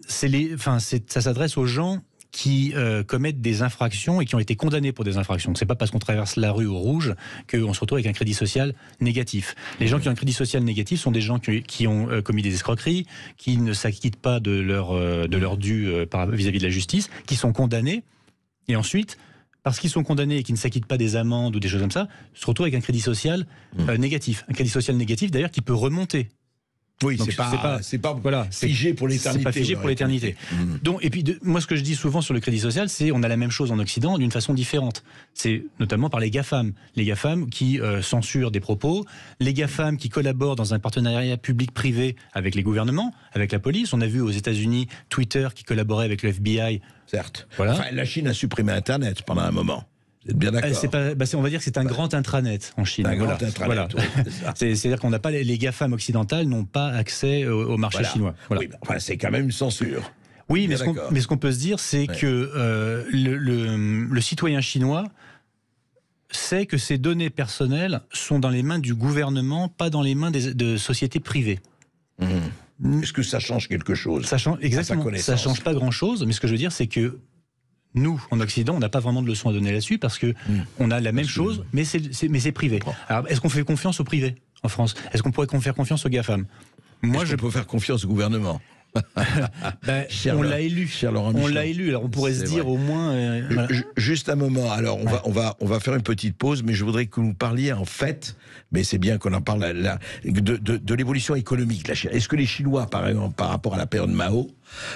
Ça s'adresse aux gens qui commettent des infractions et qui ont été condamnés pour des infractions. C'est pas parce qu'on traverse la rue au rouge qu'on se retrouve avec un crédit social négatif. Les gens qui ont un crédit social négatif sont des gens qui ont commis des escroqueries, qui ne s'acquittent pas de leur dû vis-à-vis de la justice, qui sont condamnés, et ensuite, parce qu'ils sont condamnés et qu'ils ne s'acquittent pas des amendes ou des choses comme ça, se retrouvent avec un crédit social négatif. Un crédit social négatif, d'ailleurs, qui peut remonter. Oui, c'est pas figé pour l'éternité. C'est pas figé pour l'éternité. Donc, et puis, moi, ce que je dis souvent sur le crédit social, c'est on a la même chose en Occident d'une façon différente. C'est notamment par les GAFAM. Les GAFAM qui censurent des propos, les GAFAM qui collaborent dans un partenariat public-privé avec les gouvernements, avec la police. On a vu aux États-Unis Twitter qui collaborait avec le FBI. Certes. Voilà. Enfin, la Chine a supprimé Internet pendant un moment. Vous êtes bien d'accord? On va dire que c'est un grand intranet en Chine. C'est-à-dire qu'on n'a pas les GAFAM occidentales n'ont pas accès au marché chinois. Voilà. Oui, c'est quand même une censure. Oui, mais ce qu'on peut se dire, c'est que le citoyen chinois c'est que ces données personnelles sont dans les mains du gouvernement, pas dans les mains de sociétés privées. Est-ce que ça change quelque chose? Exactement, ça ne change pas grand-chose, mais ce que je veux dire, c'est que nous, en Occident, on n'a pas vraiment de leçons à donner là-dessus parce que on a la même chose, mais c'est privé. Alors, est-ce qu'on fait confiance au privé en France? Est-ce qu'on pourrait faire confiance aux GAFAM? Moi, je peux faire confiance au gouvernement. On l'a élu. On l'a élu. Alors on pourrait se dire au moins. Voilà. Juste un moment. Alors on va faire une petite pause, mais je voudrais que vous nous parliez en fait. Mais c'est bien qu'on en parle de l'évolution économique de la Chine. Est-ce que les Chinois, par exemple, par rapport à la période Mao,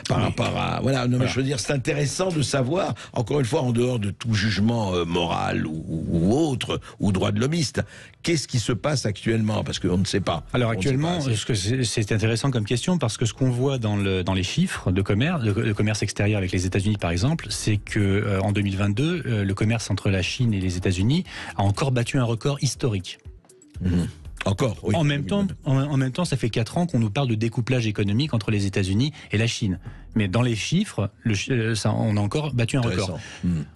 rapport à mais je veux dire, c'est intéressant de savoir. Encore une fois, en dehors de tout jugement moral ou autre ou droit de l'homiste, qu'est-ce qui se passe actuellement? Parce qu'on ne sait pas. Alors actuellement, c'est intéressant comme question parce que ce qu'on voit dans les chiffres de commerce extérieur avec les États-Unis par exemple, c'est que en 2022, le commerce entre la Chine et les États-Unis a encore battu un record historique. Encore, oui. En même temps, ça fait 4 ans qu'on nous parle de découplage économique entre les États-Unis et la Chine. Mais dans les chiffres, on a encore battu un record.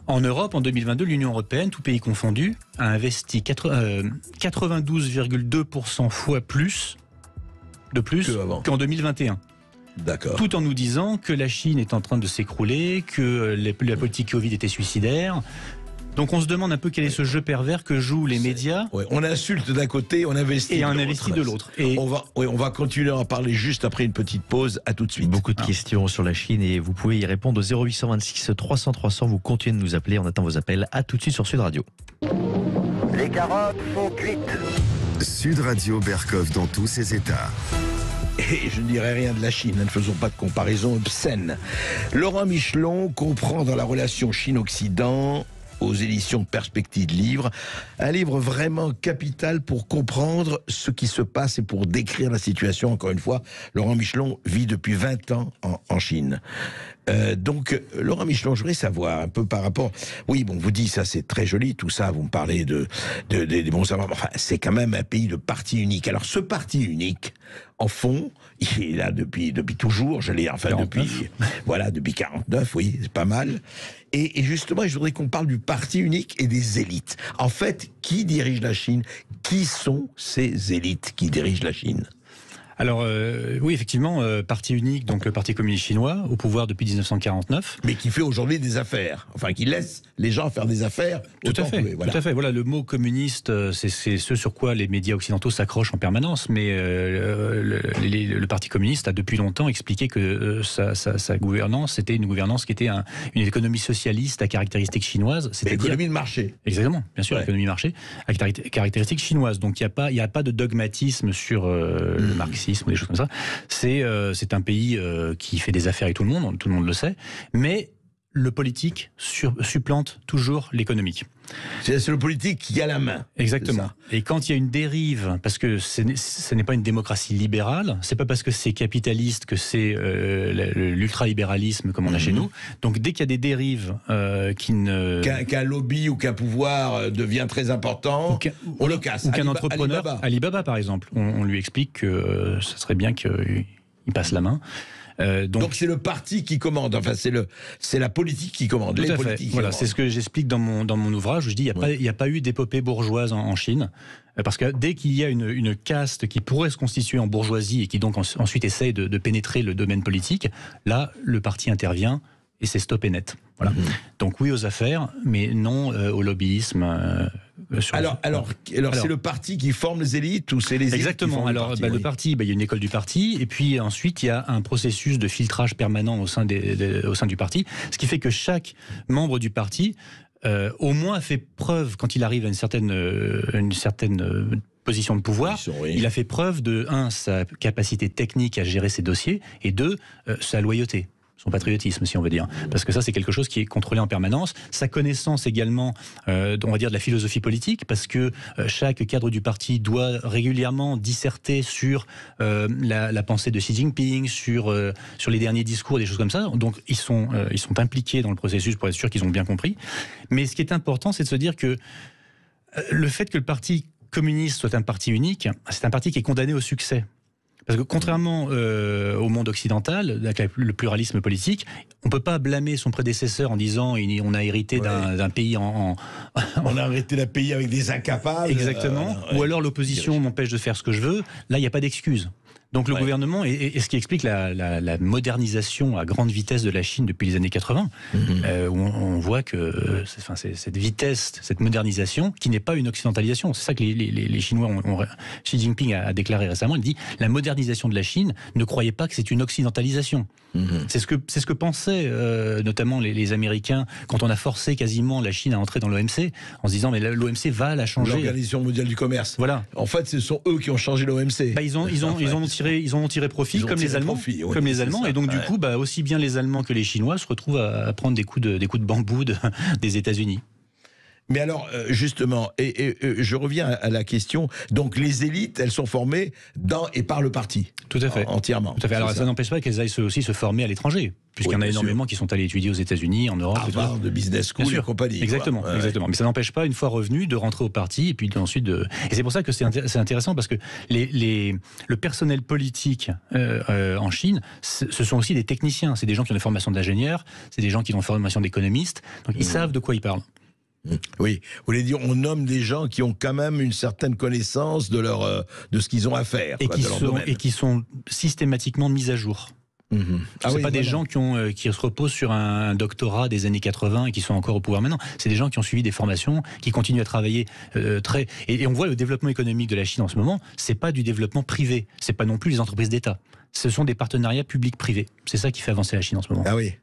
En Europe, en 2022, l'Union européenne, tout pays confondu, a investi 92,2% fois plus qu'en 2021. D'accord. Tout en nous disant que la Chine est en train de s'écrouler, que la politique Covid était suicidaire. Donc on se demande un peu quel est ce jeu pervers que jouent les médias. On insulte d'un côté, on investit de l'autre. Et on va continuer à en parler juste après une petite pause. À tout de suite. Beaucoup de questions sur la Chine et vous pouvez y répondre au 0826 300 300. Vous continuez de nous appeler. On attend vos appels. À tout de suite sur Sud Radio. Les carottes sont cuites. Sud Radio Berkov dans tous ses états. Et je ne dirai rien de la Chine, ne faisons pas de comparaison obscène. Laurent Michelon comprend dans la relation Chine-Occident, aux éditions Perspective Livre, un livre vraiment capital pour comprendre ce qui se passe et pour décrire la situation. Encore une fois, Laurent Michelon vit depuis 20 ans en Chine. Donc, Laurent Michelon, je voudrais savoir un peu par rapport... Oui, bon, vous dites ça, c'est très joli, tout ça, vous me parlez des bons savoirs. Enfin, c'est quand même un pays de parti unique. Alors, ce parti unique, en fond, il est là depuis toujours, depuis 49, oui, c'est pas mal. Et justement, je voudrais qu'on parle du parti unique et des élites. En fait, qui dirige la Chine? Qui sont ces élites qui dirigent la Chine? Alors, oui, effectivement, parti unique, donc le Parti communiste chinois, au pouvoir depuis 1949. Mais qui fait aujourd'hui des affaires. Enfin, qui laisse les gens faire des affaires. Tout à fait. Voilà, le mot communiste, c'est ce sur quoi les médias occidentaux s'accrochent en permanence. Mais le Parti communiste a depuis longtemps expliqué que sa gouvernance, c'était une gouvernance qui était une économie socialiste à caractéristiques chinoises. L'économie de marché. Exactement, bien sûr, l'économie de marché à caractéristiques chinoises. Donc, il n'y a pas de dogmatisme sur le marxisme ou des choses comme ça. C'est un pays qui fait des affaires avec tout le monde le sait, mais le politique supplante toujours l'économique. C'est le politique qui a la main. Exactement. Et quand il y a une dérive, parce que ce n'est pas une démocratie libérale, c'est pas parce que c'est capitaliste que c'est l'ultralibéralisme comme on a chez nous. Donc dès qu'il y a des dérives qu'un lobby ou qu'un pouvoir devient très important, on le casse. Ou qu'un entrepreneur, Alibaba par exemple, on lui explique que ça serait bien qu'il passe la main. Donc c'est le parti qui commande, enfin c'est la politique qui commande. Tout à fait. Voilà, c'est ce que j'explique dans mon ouvrage où je dis il n'y a pas eu d'épopée bourgeoise en Chine, parce que dès qu'il y a une caste qui pourrait se constituer en bourgeoisie et qui donc ensuite essaye de pénétrer le domaine politique, là le parti intervient et c'est stop et net. Voilà. Donc oui aux affaires, mais non au lobbyisme. Alors c'est le parti qui forme les élites ou c'est les élites exactement. Qui forment le parti, il y a une école du parti et puis ensuite il y a un processus de filtrage permanent au sein du parti, ce qui fait que chaque membre du parti au moins fait preuve quand il arrive à une certaine position de pouvoir, il a fait preuve de sa capacité technique à gérer ses dossiers et sa loyauté. Son patriotisme, si on veut dire. Parce que ça, c'est quelque chose qui est contrôlé en permanence. Sa connaissance également, on va dire, de la philosophie politique, parce que chaque cadre du parti doit régulièrement disserter sur la pensée de Xi Jinping, sur les derniers discours, des choses comme ça. Donc, ils sont impliqués dans le processus pour être sûr qu'ils ont bien compris. Mais ce qui est important, c'est de se dire que le fait que le Parti communiste soit un parti unique, c'est un parti qui est condamné au succès. Parce que contrairement au monde occidental, avec le pluralisme politique, on ne peut pas blâmer son prédécesseur en disant on a hérité d'un pays on a hérité d'un pays avec des incapables. Exactement. Ou alors l'opposition m'empêche de faire ce que je veux. Là, il n'y a pas d'excuse. Donc le gouvernement, et ce qui explique la modernisation à grande vitesse de la Chine depuis les années 80, où on voit que cette vitesse, cette modernisation, qui n'est pas une occidentalisation, c'est ça que les Chinois Xi Jinping a déclaré récemment, il dit la modernisation de la Chine, ne croyez pas que c'est une occidentalisation. C'est ce que pensaient notamment les Américains quand on a forcé quasiment la Chine à entrer dans l'OMC, en se disant mais l'OMC va la changer. L'Organisation mondiale du commerce. Voilà. En fait, ce sont eux qui ont changé l'OMC. Ils en ont tiré profit, comme les Allemands. Et donc du coup, aussi bien les Allemands que les Chinois se retrouvent à prendre des coups de bambou des États-Unis. Mais alors, justement, je reviens à la question, donc les élites, elles sont formées dans et par le parti. Tout à fait. Entièrement. Tout à fait. Alors ça n'empêche pas qu'elles aillent aussi se former à l'étranger, puisqu'il y en a énormément qui sont allés étudier aux États-Unis, en Europe. Harvard, de business school et compagnie. Exactement. Mais ça n'empêche pas, une fois revenu, de rentrer au parti, et puis ensuite de... Et c'est pour ça que c'est intéressant, parce que le personnel politique en Chine, ce sont aussi des techniciens. C'est des gens qui ont des formations d'ingénieurs, c'est des gens qui ont des formations d'économistes, donc ils savent de quoi ils parlent. Oui, vous voulez dire, on nomme des gens qui ont quand même une certaine connaissance de ce qu'ils ont à faire. Et qui sont systématiquement mis à jour. C'est pas des gens qui se reposent sur un doctorat des années 80 et qui sont encore au pouvoir maintenant. C'est des gens qui ont suivi des formations, qui continuent à travailler et on voit le développement économique de la Chine en ce moment, c'est pas du développement privé, c'est pas non plus les entreprises d'État. Ce sont des partenariats publics-privés. C'est ça qui fait avancer la Chine en ce moment. Ah oui.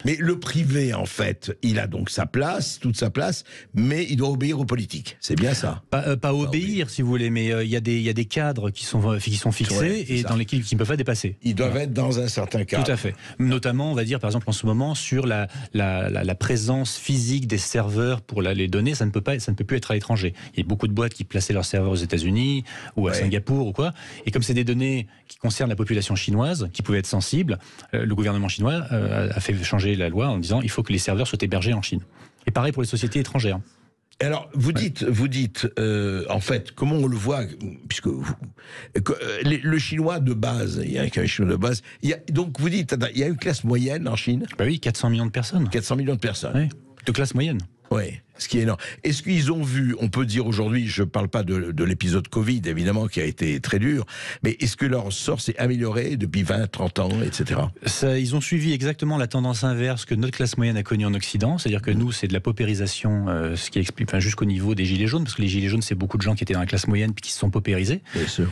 Mais le privé, en fait, il a donc sa place, toute sa place, mais il doit obéir aux politiques. C'est bien ça. Pas obéir, si vous voulez, mais il y a des cadres qui sont fixés et dans lesquels qui ne peuvent pas dépasser. Ils doivent être dans un certain cadre. Tout à fait. Notamment, on va dire, par exemple, en ce moment, sur la présence physique des serveurs pour les données, ça ne peut plus être à l'étranger. Il y a beaucoup de boîtes qui plaçaient leurs serveurs aux États-Unis ou à Singapour ou quoi. Et comme c'est des données qui concernent la population chinoise, qui pouvaient être sensibles, le gouvernement chinois a fait changer la loi en disant il faut que les serveurs soient hébergés en Chine. Et pareil pour les sociétés étrangères. Alors, vous dites, en fait, comment on le voit, puisque le chinois de base, il y a un chinois de base, donc vous dites, il y a une classe moyenne en Chine. Oui, 400 millions de personnes. 400 millions de personnes. Oui, de classe moyenne. Oui, ce qui est énorme. Est-ce qu'ils ont vu, on peut dire aujourd'hui, je ne parle pas de l'épisode Covid, évidemment, qui a été très dur, mais est-ce que leur sort s'est amélioré depuis 20, 30 ans, etc. Ils ont suivi exactement la tendance inverse que notre classe moyenne a connue en Occident, c'est-à-dire que nous, c'est de la paupérisation, ce qui explique jusqu'au niveau des gilets jaunes, parce que les gilets jaunes, c'est beaucoup de gens qui étaient dans la classe moyenne puis qui se sont paupérisés. Bien sûr.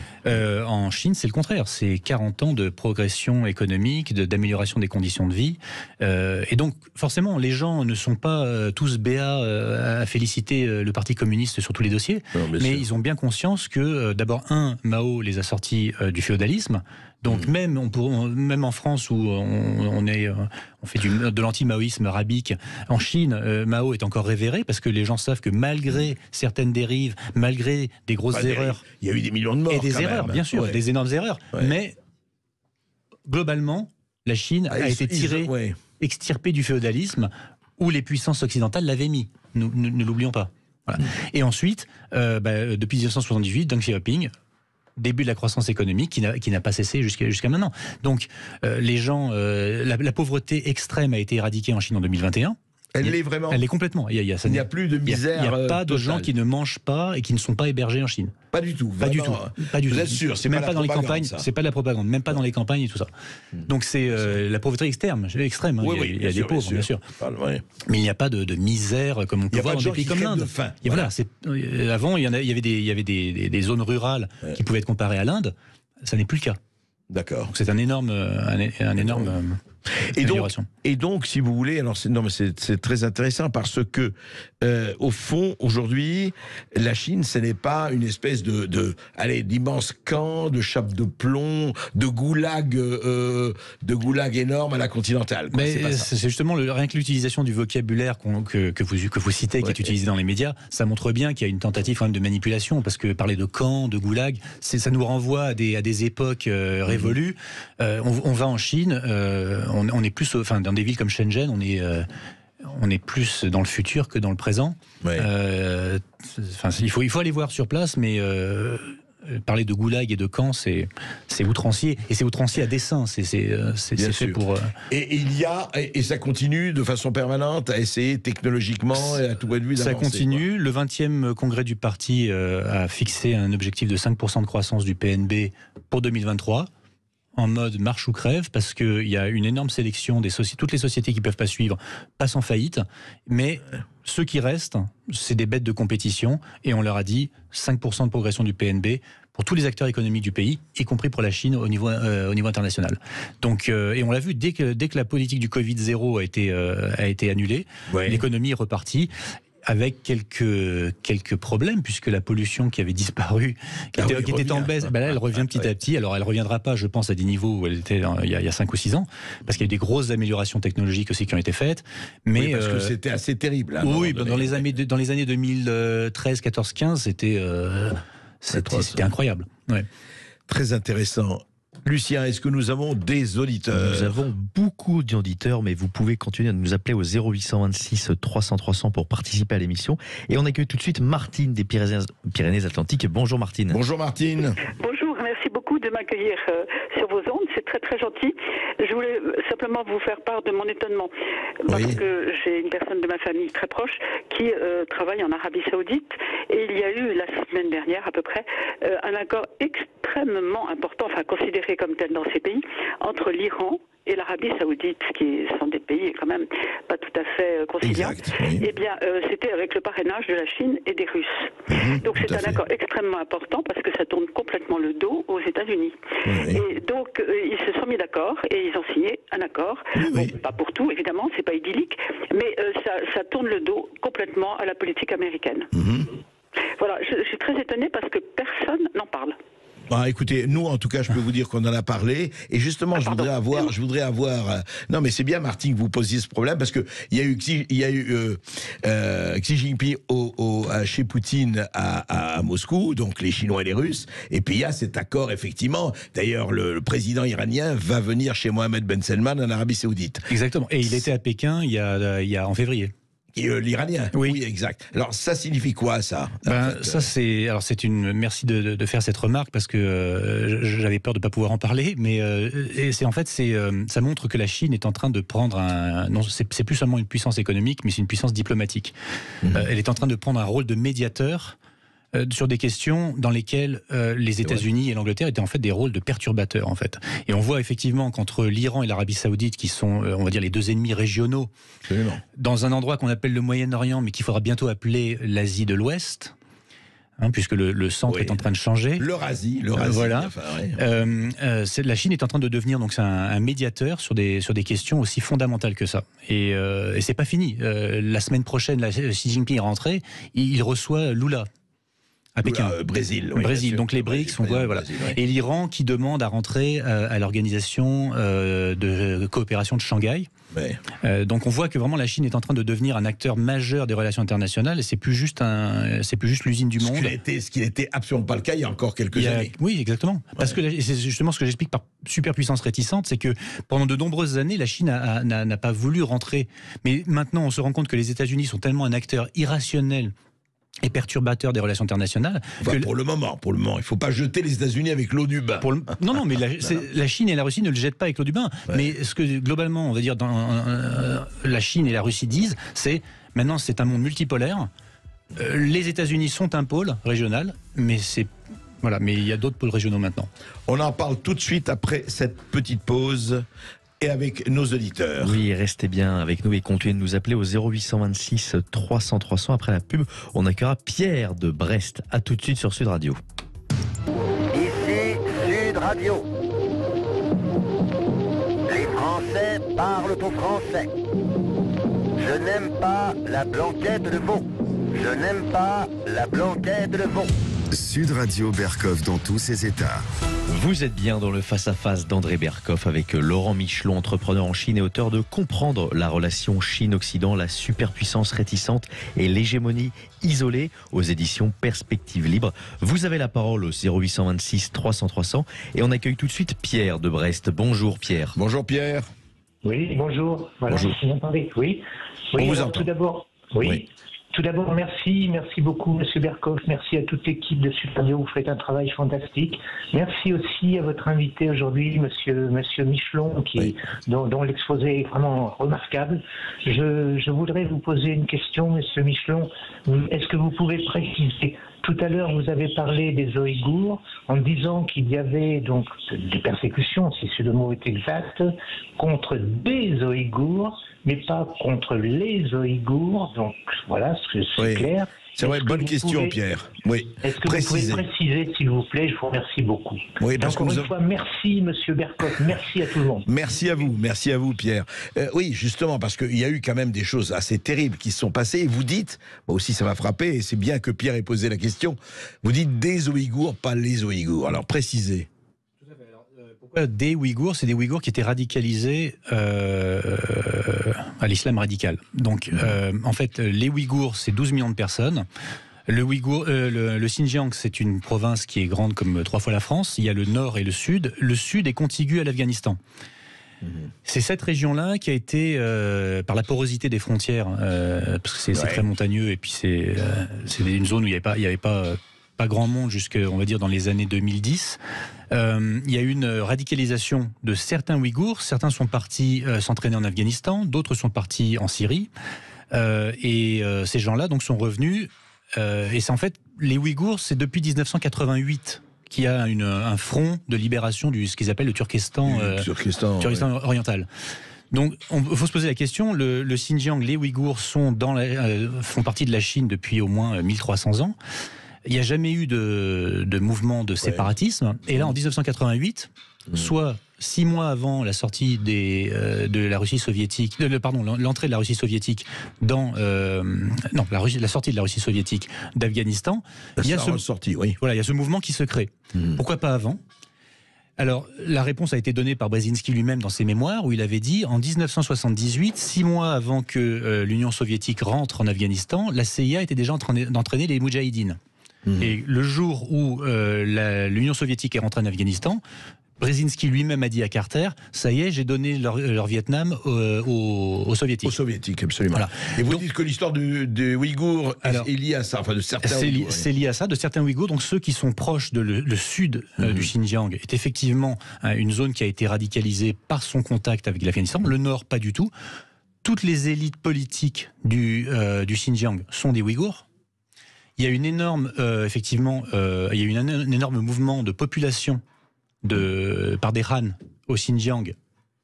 En Chine, c'est le contraire. C'est 40 ans de progression économique, d'amélioration des conditions de vie. Et donc, forcément, les gens ne sont pas tous béats à féliciter le Parti communiste sur tous les dossiers, mais ils ont bien conscience que, d'abord, Mao les a sortis du féodalisme. Donc même en France où on fait de l'anti-maoïsme arabique, en Chine, Mao est encore révéré parce que les gens savent que malgré certaines dérives, malgré des grosses erreurs, il y a eu des millions de morts et des erreurs, bien sûr, des énormes erreurs, mais globalement, la Chine a été extirpée du féodalisme où les puissances occidentales l'avaient mis. Ne l'oublions pas. Voilà. Et ensuite, depuis 1978, Deng Xiaoping, début de la croissance économique qui n'a pas cessé jusqu'à maintenant. Donc, les gens, la pauvreté extrême a été éradiquée en Chine en 2021. Elle l'est vraiment. Elle l'est complètement. Il n'y a plus de misère. Il n'y a pas de gens qui ne mangent pas et qui ne sont pas hébergés en Chine. Pas du tout. Pas du tout. Vous êtes sûr? C'est même pas dans les campagnes. C'est pas de la propagande. Même pas dans les campagnes et tout ça. Donc c'est la pauvreté extrême. Il y a des pauvres, bien sûr. Mais il n'y a pas de misère comme on peut voir dans des pays comme l'Inde. Avant, il y avait des zones rurales qui pouvaient être comparées à l'Inde. Ça n'est plus le cas. D'accord. Donc c'est un énorme Et donc, si vous voulez, alors c'est très intéressant parce que au fond, aujourd'hui, la Chine, ce n'est pas une espèce d'immense camp, de chape de plomb, de goulag énorme à la continentale. Mais c'est justement rien que l'utilisation du vocabulaire que vous citez, qui est utilisé dans les médias, ça montre bien qu'il y a une tentative quand même de manipulation, parce que parler de camp, de goulag, ça nous renvoie à des époques révolues. On va en Chine. On est plus, dans des villes comme Shenzhen, on est plus dans le futur que dans le présent. Il faut aller voir sur place, mais parler de goulag et de camp, c'est outrancier. Et c'est outrancier à dessein. C'est fait pour... Et ça continue de façon permanente à essayer technologiquement et à tout point de vue d'avancer. Ça continue. Le 20e congrès du parti a fixé un objectif de 5% de croissance du PNB pour 2023. En mode marche ou crève, parce qu'il y a une énorme sélection toutes les sociétés qui ne peuvent pas suivre passent en faillite, mais ceux qui restent, c'est des bêtes de compétition, et on leur a dit 5% de progression du PNB pour tous les acteurs économiques du pays, y compris pour la Chine au niveau international. Donc, et on l'a vu, dès que la politique du Covid-0 a été annulée, l'économie est repartie. Avec quelques problèmes, puisque la pollution qui avait disparu, qui était en baisse, là, elle revient petit à petit. Alors, elle ne reviendra pas, je pense, à des niveaux où elle était il y a 5 ou 6 ans, parce qu'il y a eu des grosses améliorations technologiques aussi qui ont été faites. Mais, parce que c'était assez terrible. Là, dans les années 2013, 14, 15, c'était incroyable. Ouais. Très intéressant. Lucien, est-ce que nous avons des auditeurs ? Nous avons beaucoup d'auditeurs, mais vous pouvez continuer à nous appeler au 0826 300 300 pour participer à l'émission. Et on accueille tout de suite Martine des Pyrénées-Atlantiques. Bonjour Martine. Bonjour Martine. Bonjour, merci beaucoup de m'accueillir sur vos ondes, c'est très très gentil. Je voulais simplement vous faire part de mon étonnement, parce que j'ai une personne de ma famille très proche qui travaille en Arabie Saoudite, et il y a eu la semaine dernière à peu près un accord extrêmement important, enfin considéré comme tel dans ces pays, entre l'Iran et l'Arabie Saoudite, qui sont des pays quand même pas tout à fait conciliants. Eh bien, c'était avec le parrainage de la Chine et des Russes. Donc c'est un accord extrêmement important parce que ça tourne complètement le dos aux États-Unis. Et donc ils se sont mis d'accord et ils ont signé un accord. Bon, pas pour tout, évidemment, c'est pas idyllique, mais ça tourne le dos complètement à la politique américaine. Voilà, je suis très étonnée parce que personne n'en parle. Écoutez, nous, en tout cas, je peux vous dire qu'on en a parlé. Et justement, je voudrais avoir. Non, mais c'est bien, Martine, que vous posiez ce problème parce que il y a eu Xi Jinping chez Poutine à Moscou, donc les Chinois et les Russes. Et puis il y a cet accord, effectivement. D'ailleurs, le président iranien va venir chez Mohamed Ben Salman en Arabie Saoudite. Exactement. Et il était à Pékin il y a en février. L'Iranien. Oui, exact. Alors ça signifie quoi, ça Merci de faire cette remarque parce que j'avais peur de ne pas pouvoir en parler, mais ça montre que la Chine est en train de prendre c'est plus seulement une puissance économique, mais c'est une puissance diplomatique. Elle est en train de prendre un rôle de médiateur sur des questions dans lesquelles les États-Unis et l'Angleterre étaient en fait des rôles de perturbateurs en fait. Et on voit effectivement qu'entre l'Iran et l'Arabie Saoudite, qui sont on va dire les deux ennemis régionaux, dans un endroit qu'on appelle le Moyen-Orient, mais qu'il faudra bientôt appeler l'Asie de l'Ouest, puisque le centre est en train de changer. L'Eurasie. Voilà. La Chine est en train de devenir donc un médiateur sur des questions aussi fondamentales que ça. Et c'est pas fini. La semaine prochaine, Xi Jinping est rentré, il reçoit Lula. À Pékin. Brésil. Brésil, donc les BRICS, voilà. Brésil, Et l'Iran qui demande à rentrer à l'organisation de coopération de Shanghai. Donc on voit que vraiment la Chine est en train de devenir un acteur majeur des relations internationales et c'est plus juste l'usine du monde. Ce qui n'était absolument pas le cas il y a encore quelques années. Oui, exactement. Parce que c'est justement ce que j'explique par superpuissance réticente, c'est que pendant de nombreuses années, la Chine n'a pas voulu rentrer. Mais maintenant, on se rend compte que les États-Unis sont tellement un acteur irrationnel et perturbateur des relations internationales. Pour le moment, il ne faut pas jeter les États-Unis avec l'eau du bain. Non, mais la Chine et la Russie ne le jettent pas avec l'eau du bain. Mais ce que globalement, on va dire, la Chine et la Russie disent, maintenant c'est un monde multipolaire. Les États-Unis sont un pôle régional, mais il y a d'autres pôles régionaux maintenant. On en parle tout de suite après cette petite pause. Et avec nos auditeurs. Oui, restez bien avec nous et continuez de nous appeler au 0826 300 300. Après la pub, on accueillera Pierre de Brest. À tout de suite sur Sud Radio. Ici Sud Radio. Les Français parlent au français. Je n'aime pas la blanquette de veau. Je n'aime pas la blanquette de veau. Sud Radio Berkov dans tous ses états. Vous êtes bien dans le face-à-face d'André Berkov avec Laurent Michelon, entrepreneur en Chine et auteur de Comprendre la relation Chine-Occident, la superpuissance réticente et l'hégémonie isolée aux éditions Perspectives Libres. Vous avez la parole au 0826 300 300 et on accueille tout de suite Pierre de Brest. Bonjour Pierre. Bonjour Pierre. Oui, bonjour. Voilà, bonjour. vous m'entendez ? Oui. On vous entend. Tout Tout d'abord, merci beaucoup, Monsieur Berkoff. Merci à toute l'équipe de Sud Radio. Vous faites un travail fantastique. Merci aussi à votre invité aujourd'hui, Monsieur Michelon, dont l'exposé est vraiment remarquable. Je voudrais vous poser une question, Monsieur Michelon. Est-ce que vous pouvez préciser? Tout à l'heure, vous avez parlé des Ouïghours en disant qu'il y avait donc des persécutions, si le mot est exact, contre des Ouïghours, mais pas contre les Ouïghours. Donc voilà, c'est clair. C'est vrai, bonne question, Pierre. Oui. Est-ce que vous pouvez préciser, s'il vous plaît? Je vous remercie beaucoup. Oui, parce encore une fois, merci, Monsieur Berkoff. Merci à tout le monde. Merci à vous, Pierre. Oui, justement, parce qu'il y a eu quand même des choses assez terribles qui se sont passées. Et vous dites, moi aussi ça m'a frappé, et c'est bien que Pierre ait posé la question, vous dites des Ouïghours, pas les Ouïghours. Alors, précisez. Pourquoi des Ouïghours? C'est des Ouïghours qui étaient radicalisés à l'islam radical. Donc, en fait, les Ouïghours, c'est 12 millions de personnes. Le Xinjiang, c'est une province qui est grande comme 3 fois la France. Il y a le nord et le sud. Le sud est contigu à l'Afghanistan. C'est cette région-là qui a été, par la porosité des frontières, parce que c'est très montagneux, et puis c'est une zone où il n'y avait pas grand monde jusqu'à, on va dire, dans les années 2010. Il y a eu une radicalisation de certains Ouïghours. Certains sont partis s'entraîner en Afghanistan, d'autres sont partis en Syrie. Et ces gens-là donc sont revenus. Et c'est en fait, les Ouïghours, c'est depuis 1988 qu'il y a un front de libération de ce qu'ils appellent le Turkestan oriental. Donc, il faut se poser la question, le Xinjiang, les Ouïghours font partie de la Chine depuis au moins 1300 ans. Il n'y a jamais eu de mouvement de séparatisme. Et là, en 1988, soit 6 mois avant la sortie de la Russie soviétique, l'entrée de la Russie soviétique dans la sortie de la Russie soviétique d'Afghanistan, il y a ce mouvement qui se crée. Pourquoi pas avant? Alors, la réponse a été donnée par Brzezinski lui-même dans ses mémoires, où il avait dit, en 1978, 6 mois avant que l'Union soviétique rentre en Afghanistan, la CIA était déjà en train d'entraîner les Moudjahidines. Et le jour où l'Union soviétique est rentrée en Afghanistan, Brzezinski lui-même a dit à Carter, ça y est, j'ai donné leur Vietnam aux Soviétiques. Aux Soviétiques, absolument. Voilà. Et vous dites que l'histoire des Ouïghours est liée à ça, enfin de certains Ouïghours. C'est lié à ça, de certains Ouïghours. Donc ceux qui sont proches le sud du Xinjiang est effectivement une zone qui a été radicalisée par son contact avec l'Afghanistan. Le nord, pas du tout. Toutes les élites politiques du Xinjiang sont des Ouïghours. Il y a une énorme, il y a eu un énorme mouvement de population par des Han au Xinjiang,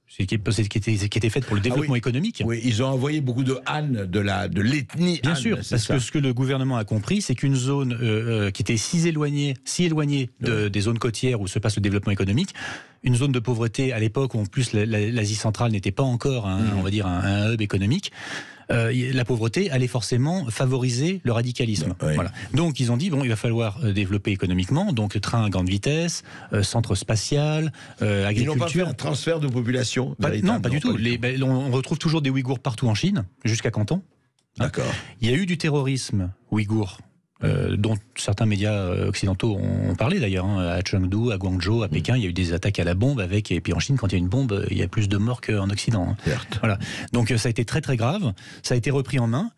qui était faite pour le développement économique. Oui, ils ont envoyé beaucoup de Han, de l'ethnie. Bien sûr, parce que ce que le gouvernement a compris, c'est qu'une zone qui était si éloignée des zones côtières où se passe le développement économique, une zone de pauvreté à l'époque où en plus l'Asie centrale n'était pas encore, on va dire, un hub économique. La pauvreté allait forcément favoriser le radicalisme. Voilà. Donc ils ont dit, il va falloir développer économiquement, donc train à grande vitesse, centre spatial, agriculture. Ils n'ont pas fait un transfert de population? Non, pas du tout. On retrouve toujours des Ouïghours partout en Chine, jusqu'à Canton. D'accord. Il y a eu du terrorisme ouïghour, dont certains médias occidentaux ont parlé d'ailleurs, à Chengdu, à Guangzhou, à Pékin, il y a eu des attaques à la bombe et puis en Chine, quand il y a une bombe, il y a plus de morts qu'en Occident. Voilà. Donc ça a été très très grave, ça a été repris en main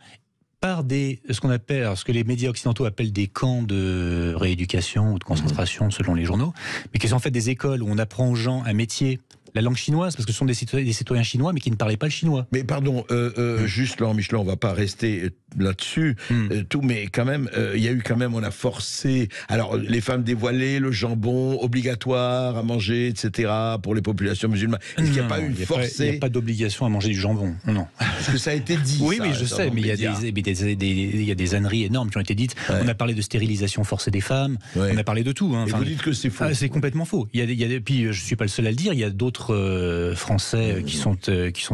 par ce que les médias occidentaux appellent des camps de rééducation ou de concentration selon les journaux, mais qui sont en fait des écoles où on apprend aux gens un métier, la langue chinoise, parce que ce sont des citoyens chinois, mais qui ne parlaient pas le chinois. Mais pardon, juste Laurent Michelon, on ne va pas rester là-dessus, mais quand même, il y a eu quand même, on a forcé, alors les femmes dévoilées, le jambon obligatoire à manger, etc., pour les populations musulmanes. Est-ce qu'il n'y a pas eu forcé? Il n'y a pas d'obligation à manger du jambon, non. Parce que ça a été dit. Oui, mais je sais, mais il y a des âneries énormes qui ont été dites. On a parlé de stérilisation forcée des femmes, on a parlé de tout. Et vous dites que c'est faux. C'est complètement faux. Puis je ne suis pas le seul à le dire, il y a d'autres Français qui sont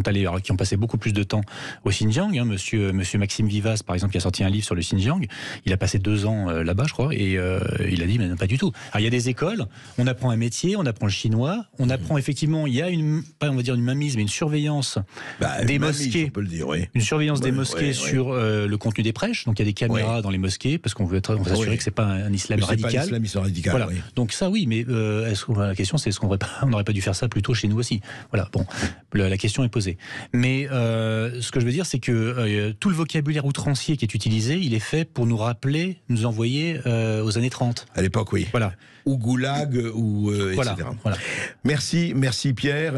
allés, alors, qui ont passé beaucoup plus de temps au Xinjiang. Monsieur Maxime Vivas, par exemple, qui a sorti un livre sur le Xinjiang. Il a passé 2 ans là-bas, je crois, et il a dit, mais non, pas du tout. Alors, il y a des écoles, on apprend un métier, on apprend le chinois, on apprend effectivement, il y a on va dire une mainmise, mais une surveillance des mosquées. On peut le dire, oui. Une surveillance des mosquées sur le contenu des prêches. Donc il y a des caméras dans les mosquées, parce qu'on veut s'assurer que c'est pas un islam radical. C'est pas un islamisme radical, voilà. Donc ça, oui, mais la question, c'est est-ce qu'on n'aurait pas dû faire ça plutôt chez nous aussi? Voilà, bon, la question est posée. Mais ce que je veux dire, c'est que tout le vocabulaire, ou outrancier qui est utilisé, il est fait pour nous rappeler, nous envoyer aux années 30. À l'époque, oui. Voilà. Ou goulag, ou etc. Voilà. Merci Pierre.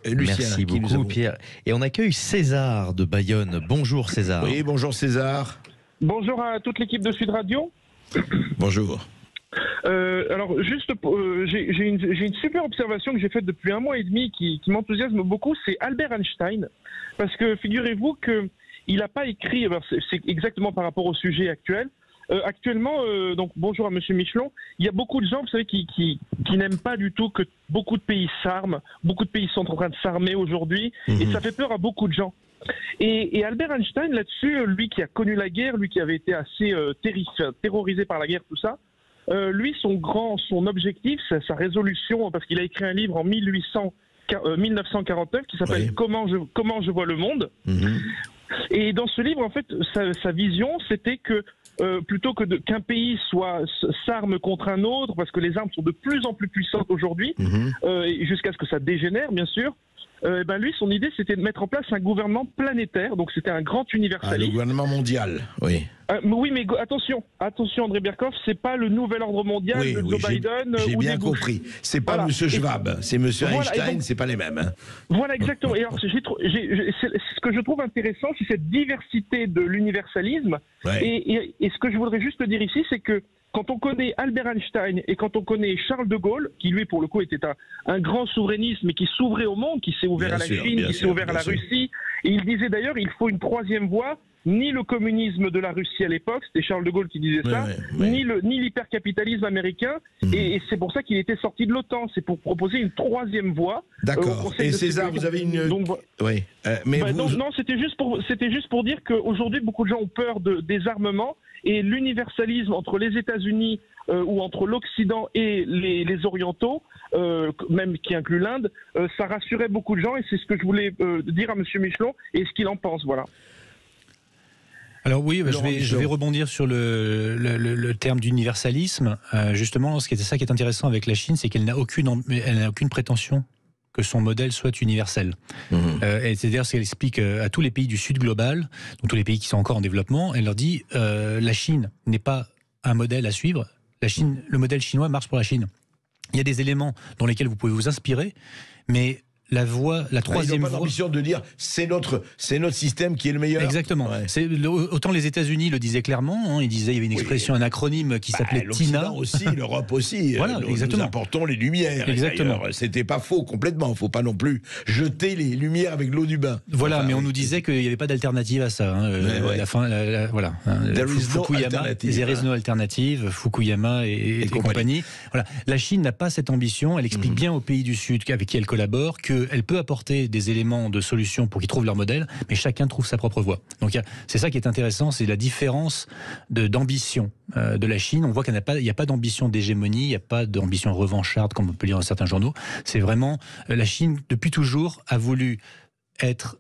Lucien, merci beaucoup Pierre. Et on accueille César de Bayonne. Bonjour César. Oui, bonjour César. Bonjour à toute l'équipe de Sud Radio. Bonjour. Alors juste, j'ai une super observation que j'ai faite depuis 1 mois et demi qui m'enthousiasme beaucoup, c'est Albert Einstein. Parce que figurez-vous qu'il n'a pas écrit, c'est exactement par rapport au sujet actuel. Actuellement, donc bonjour à Monsieur Michelon, il y a beaucoup de gens, vous savez, qui n'aiment pas du tout que beaucoup de pays s'arment, beaucoup de pays sont en train de s'armer aujourd'hui, et ça fait peur à beaucoup de gens. Et Albert Einstein, là-dessus, lui qui a connu la guerre, lui qui avait été assez terrorisé par la guerre, tout ça, lui, son objectif, sa résolution, parce qu'il a écrit un livre en 1949 qui s'appelle Comment je vois le monde. Et dans ce livre, en fait, sa vision, c'était que plutôt qu'un pays s'arme contre un autre, parce que les armes sont de plus en plus puissantes aujourd'hui, jusqu'à ce que ça dégénère, bien sûr. Lui, son idée, c'était de mettre en place un gouvernement planétaire, donc c'était un grand universaliste. Le gouvernement mondial, oui. Oui, mais attention, André Berkoff, c'est pas le nouvel ordre mondial de Joe Biden. J'ai bien compris. C'est pas Monsieur Schwab, c'est Monsieur Einstein, c'est pas les mêmes. Hein. Voilà, exactement. Et alors, ce que je trouve intéressant, c'est cette diversité de l'universalisme. Et ce que je voudrais juste dire ici, c'est que quand on connaît Albert Einstein et quand on connaît Charles de Gaulle, qui lui pour le coup était un grand souverainiste, mais qui s'ouvrait au monde, qui s'est ouvert à la Chine, qui s'est ouvert à la Russie, et il disait d'ailleurs il faut une troisième voie, ni le communisme de la Russie à l'époque, c'était Charles de Gaulle qui disait ça, ni l'hypercapitalisme américain, et c'est pour ça qu'il était sorti de l'OTAN, c'est pour proposer une troisième voie. D'accord. Et César, vous avez une... Non, c'était juste pour dire qu'aujourd'hui beaucoup de gens ont peur des armements, et l'universalisme entre les États-Unis ou entre l'Occident et les Orientaux, même qui inclut l'Inde, ça rassurait beaucoup de gens, et c'est ce que je voulais dire à M. Michelon et ce qu'il en pense. Voilà. Alors oui, je vais rebondir sur le terme d'universalisme. Justement, ça qui est intéressant avec la Chine, c'est qu'elle n'a aucune prétention que son modèle soit universel. C'est-à-dire ce qu'elle explique à tous les pays du Sud global, donc tous les pays qui sont encore en développement, elle leur dit la Chine n'est pas un modèle à suivre, le modèle chinois marche pour la Chine. Il y a des éléments dans lesquels vous pouvez vous inspirer, mais la troisième voie... Ils n'ont pas l'ambition de dire c'est notre système qui est le meilleur. Exactement. Autant les États-Unis le disaient clairement, il y avait une expression, un acronyme qui s'appelait TINA. Aussi, l'Europe aussi. Voilà, exactement. Nous apportons les lumières. Exactement. C'était pas faux complètement. Il ne faut pas non plus jeter les lumières avec l'eau du bain. Voilà, mais on nous disait qu'il n'y avait pas d'alternative à ça. Voilà. Fukuyama, there is no alternative, Fukuyama et compagnie. Voilà. La Chine n'a pas cette ambition. Elle explique bien aux pays du Sud avec qui elle collabore qu'elle peut apporter des éléments de solution pour qu'ils trouvent leur modèle, mais chacun trouve sa propre voie. Donc c'est ça qui est intéressant, c'est la différence d'ambition de la Chine. On voit qu'il n'y a pas d'ambition d'hégémonie, il n'y a pas d'ambition revancharde, comme on peut lire dans certains journaux. C'est vraiment, la Chine, depuis toujours, a voulu être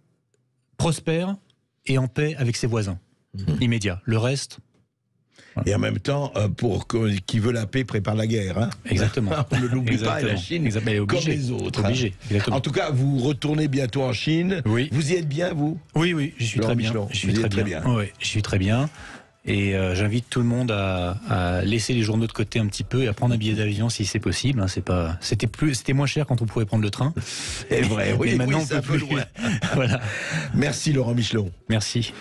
prospère et en paix avec ses voisins, immédiats. Le reste... Et en même temps, pour qui veut la paix prépare la guerre. Hein. Exactement. On ne l'oublie pas, la Chine, comme les autres. Obligé. En tout cas, vous retournez bientôt en Chine. Oui. Vous y êtes bien, vous? Oui, j'y suis très bien. Je suis très bien. Et j'invite tout le monde à laisser les journaux de côté un petit peu et à prendre un billet d'avion si c'est possible. Hein, c'était moins cher quand on pouvait prendre le train. C'est vrai, oui, maintenant c'est un peu loin. Voilà. Merci Laurent Michelon. Merci.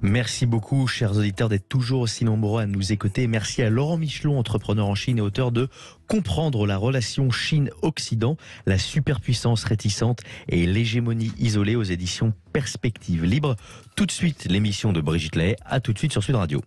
Merci beaucoup, chers auditeurs, d'être toujours aussi nombreux à nous écouter. Merci à Laurent Michelon, entrepreneur en Chine et auteur de Comprendre la relation Chine-Occident, la superpuissance réticente et l'hégémonie isolée aux éditions Perspective Libre. Tout de suite, l'émission de Brigitte Lahaye. À tout de suite sur Sud Radio.